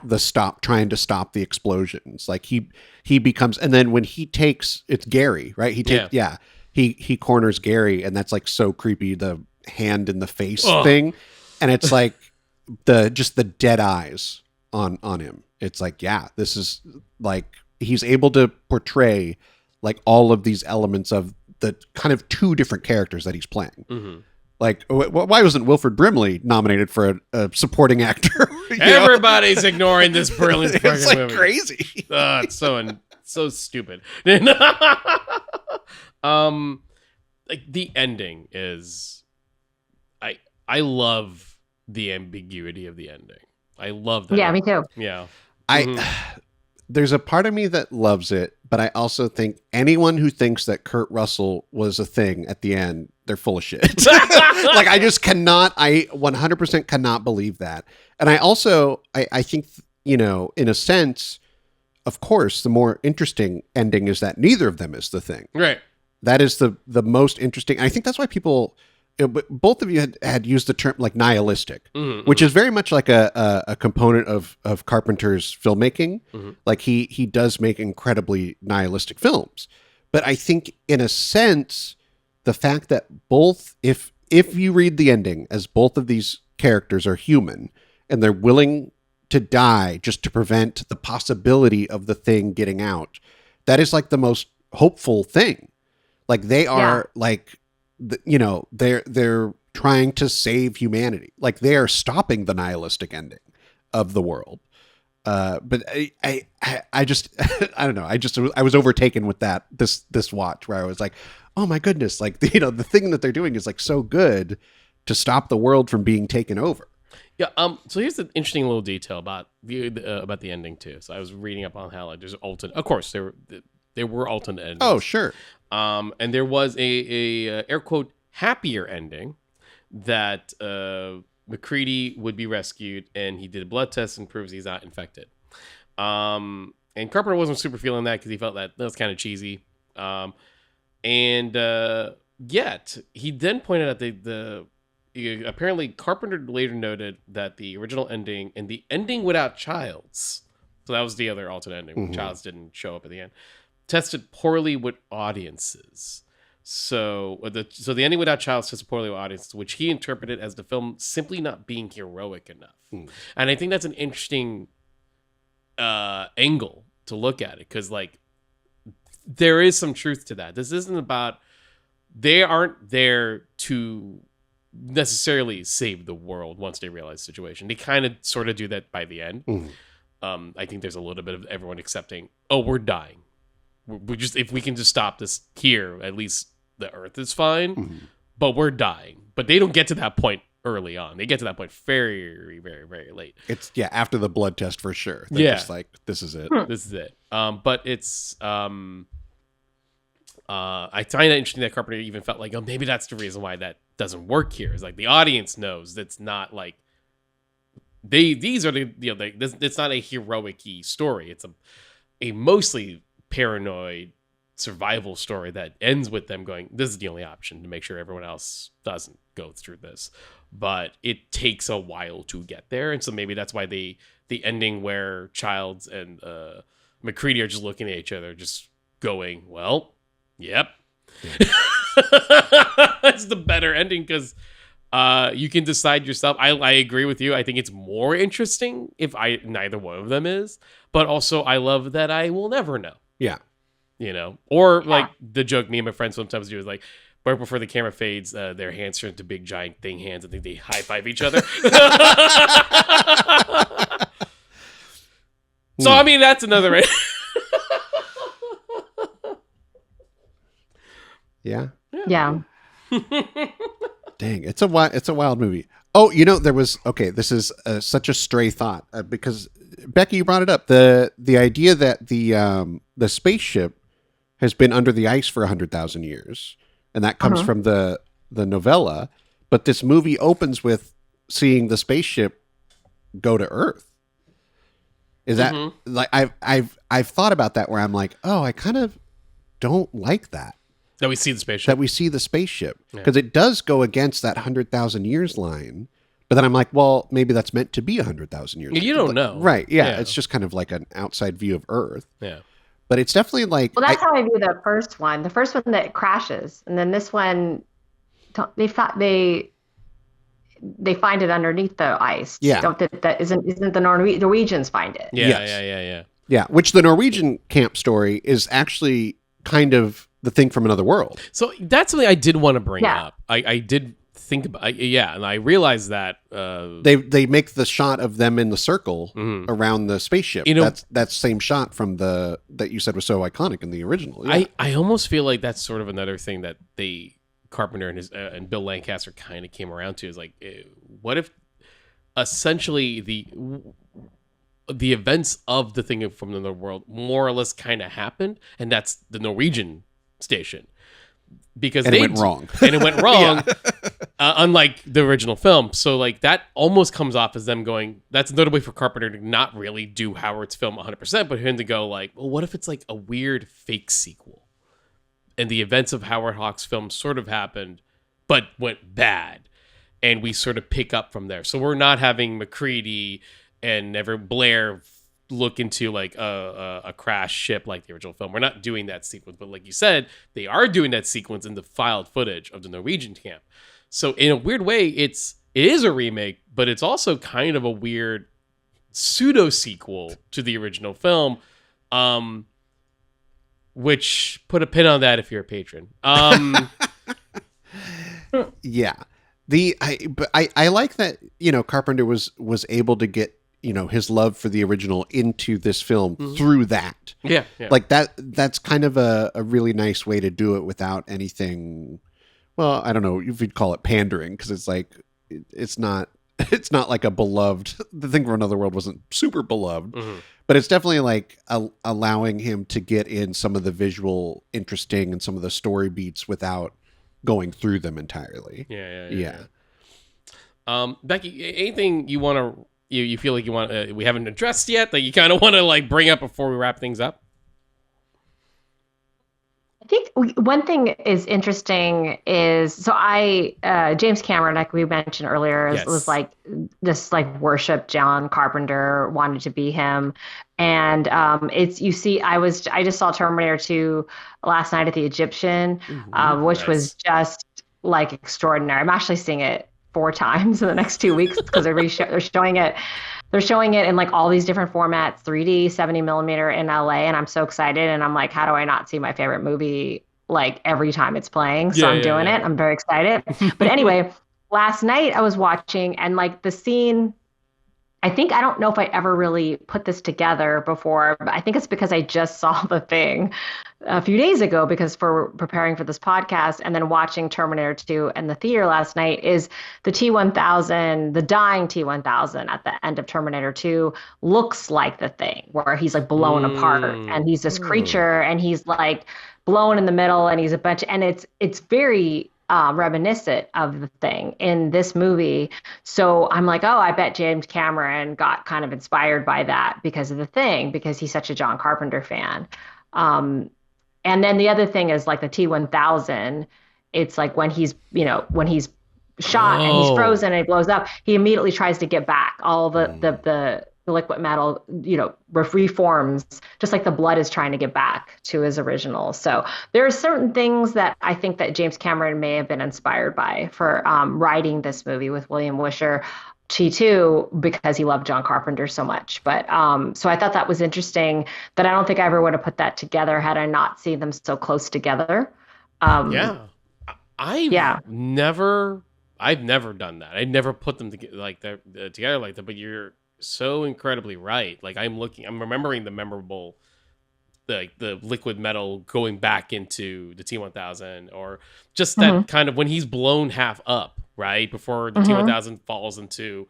trying to stop the explosions. Like he becomes, and then when he takes, it's Gary, right? He corners Gary, and that's like so creepy, the hand in the face thing. And it's like just the dead eyes on him. It's like, this is like, he's able to portray like all of these elements of the kind of two different characters that he's playing. Mm-hmm. Like, why wasn't Wilford Brimley nominated for a supporting actor? Everybody's ignoring this brilliant fucking it's like movie. Crazy. It's so stupid. Like, the ending is, I love the ambiguity of the ending. I love that. Yeah, me too. Yeah. There's a part of me that loves it, but I also think anyone who thinks that Kurt Russell was a thing at the end, they're full of shit. Like, I 100% cannot believe that. And I also, I think, in a sense, of course, the more interesting ending is that neither of them is the thing. Right. That is the most interesting. I think that's why people... both of you had used the term like nihilistic, which is very much like a component of Carpenter's filmmaking. Mm-hmm. Like he does make incredibly nihilistic films, but I think in a sense, the fact that both, if you read the ending as both of these characters are human and they're willing to die just to prevent the possibility of the thing getting out. That is like the most hopeful thing. Like they are like, they're trying to save humanity. Like they are stopping the nihilistic ending of the world. But I just, I don't know. I was overtaken with this watch where I was like, oh my goodness. Like, the thing that they're doing is like so good to stop the world from being taken over. Yeah. So here's the interesting little detail about the ending too. So I was reading up on how like there's alternate. Of course, there were alternate endings. Oh, sure. And there was a air quote happier ending that McCready would be rescued, and he did a blood test and proves he's not infected. And Carpenter wasn't super feeling that because he felt that was kind of cheesy. Yet he then pointed out apparently Carpenter later noted that the original ending and the ending without Childs, so that was the other alternate ending. Mm-hmm. Childs didn't show up at the end, tested poorly with audiences. So the ending without Childs tested poorly with audiences, which he interpreted as the film simply not being heroic enough. And I think that's an interesting angle to look at it, because like there is some truth to that. This isn't about, they aren't there to necessarily save the world once they realize the situation. They kind of sort of do that by the end. I think there's a little bit of everyone accepting, oh, we're dying. We just, if we can just stop this here, at least the Earth is fine. But we're dying. But they don't get to that point early on. They get to that point very, very, very late. It's after the blood test for sure. They're just like, this is it. This is it. But it's I find it interesting that Carpenter even felt like, oh, maybe that's the reason why that doesn't work here. Is like the audience knows that's not like these are the it's not a heroic-y story. It's a mostly paranoid survival story that ends with them going, this is the only option to make sure everyone else doesn't go through this. But it takes a while to get there, and so maybe that's why the ending where Childs and McCready are just looking at each other, just going, well, yep. That's the better ending, because you can decide yourself. I agree with you. I think it's more interesting if neither one of them is, but also I love that I will never know. Yeah. Or like the joke me and my friends sometimes do is like, right before the camera fades, their hands turn into big giant thing hands. I think they high five each other. So I mean, that's another. Yeah. Dang, it's a wild movie. Oh, there was this is such a stray thought because Becky, you brought it up, the idea that the spaceship has been under the ice for 100,000 years, and that comes from the novella, but this movie opens with seeing the spaceship go to Earth. Is that like I've thought about that where I'm like, oh, I kind of don't like that. That we see the spaceship. Because it does go against that 100,000 years line. But then I'm like, well, maybe that's meant to be 100,000 years. You don't know. Right. Yeah. It's just kind of like an outside view of Earth. Yeah. But it's definitely like... Well, that's how I view the first one. The first one that crashes. And then this one, they find it underneath the ice. Yeah. Isn't the Norwegians find it? Yeah, yes. Yeah. Which the Norwegian camp story is actually kind of the thing from another world. So that's something I did want to bring up. I did think about, and I realized that they make the shot of them in the circle around the spaceship. That same shot from that you said was so iconic in the original. Yeah. I almost feel like that's sort of another thing that Carpenter and Bill Lancaster kind of came around to, is like, what if essentially the events of the thing from another world more or less kind of happened, and that's the Norwegian station, because it went wrong. And it went wrong, unlike the original film. So like that almost comes off as them going, that's another way for Carpenter to not really do Howard's film 100%, but him to go like, well, what if it's like a weird fake sequel, and the events of Howard Hawks' film sort of happened but went bad, and we sort of pick up from there. So we're not having McCready and Blair look into like a crash ship like the original film. We're not doing that sequence, but like you said, they are doing that sequence in the filed footage of the Norwegian camp. So in a weird way, it is a remake, but it's also kind of a weird pseudo sequel to the original film, which put a pin on that if you're a patron. Yeah. I like that, Carpenter was able to get, his love for the original into this film through that. Yeah. Like that's kind of a really nice way to do it without anything. Well, I don't know if you'd call it pandering, because it's like, it's not like a beloved, The Thing from Another World wasn't super beloved, but it's definitely like allowing him to get in some of the visual interesting and some of the story beats without going through them entirely. Yeah. Becky, anything you want to, you feel like you want, we haven't addressed yet, that you kind of want to like bring up before we wrap things up? I think one thing is interesting is, so James Cameron, like we mentioned earlier, Yes. was like this like worship John Carpenter, wanted to be him. And I just saw Terminator 2 last night at the Egyptian, which was just like extraordinary. I'm actually seeing it 4 times in the next 2 weeks because they're showing it. They're showing it in like all these different formats, 3D, 70 millimeter in LA. And I'm so excited. And I'm like, how do I not see my favorite movie like every time it's playing? So I'm doing it. I'm very excited. But anyway, last night I was watching, and like the scene, I don't know if I ever really put this together before, but I think it's because I just saw The Thing a few days ago, because for preparing for this podcast, and then watching Terminator 2 in the theater last night, is the T-1000, the dying T-1000 at the end of Terminator 2 looks like The Thing, where he's like blown apart, and he's this creature, and he's like blown in the middle, and he's a bunch, and it's very reminiscent of The Thing in this movie. So I'm like, oh, I bet James Cameron got kind of inspired by that because of The Thing, because he's such a John Carpenter fan. And then the other thing is like the T-1000. It's like when he's shot and he's frozen and he blows up, he immediately tries to get back. All the liquid metal, reforms, just like the blood is trying to get back to his original. So there are certain things that I think that James Cameron may have been inspired by for writing this movie with William Wisher, T2, because he loved John Carpenter so much. But so I thought that was interesting, that I don't think I ever would have put that together had I not seen them so close together. I've never done that. I never put them together like that. But you're so incredibly right. Like I'm remembering the memorable, the liquid metal going back into the T-1000, or just that kind of when he's blown half up, right before the T-1000 falls into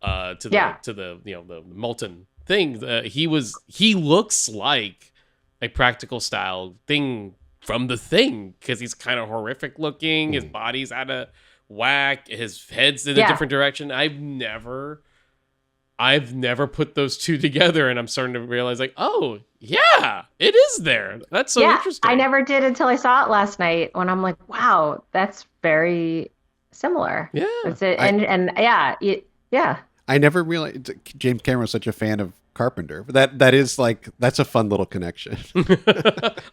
the molten thing. He looks like a practical style thing from The Thing, because he's kind of horrific looking. His body's out of whack. His head's in a different direction. I've never put those two together, and I'm starting to realize, like, oh yeah, it is there. That's so interesting. I never did until I saw it last night, when I'm like, wow, that's very similar. Yeah, that's it. I never realized James Cameron was such a fan of Carpenter. That is like, that's a fun little connection.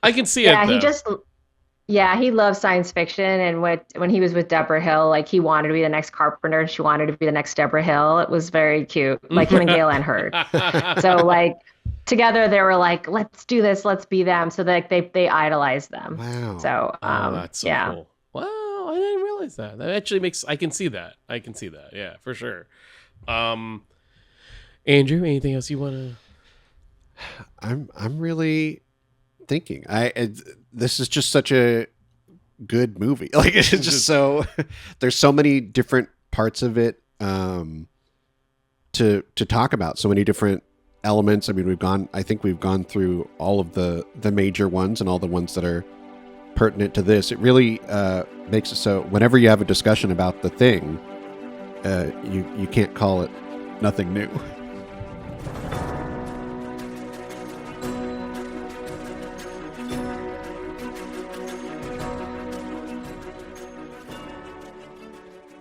I can see it. Yeah, he loves science fiction, and when he was with Deborah Hill, like he wanted to be the next Carpenter, and she wanted to be the next Deborah Hill. It was very cute, like him and Gail Ann Hurd. So like together they were like, let's do this, let's be them. So that they idolized them. Wow. So that's so cool. Wow, I didn't realize that. That actually I can see that. Yeah, for sure. Andrew, anything else you want to? I'm really thinking. This is just such a good movie. Like, it's just so, there's so many different parts of it to talk about. So many different elements. I mean, I think we've gone through all of the major ones and all the ones that are pertinent to this. It really makes it so whenever you have a discussion about The Thing, you can't call it nothing new.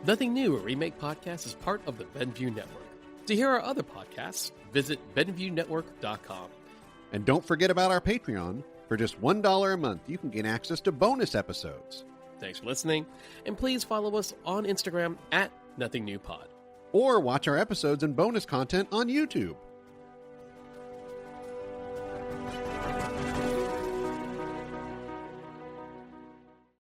Nothing New, a Remake podcast, is part of the Benview Network. To hear our other podcasts, visit BenviewNetwork.com. And don't forget about our Patreon. For just $1 a month, you can gain access to bonus episodes. Thanks for listening, and please follow us on Instagram at NothingNewPod. or watch our episodes and bonus content on YouTube.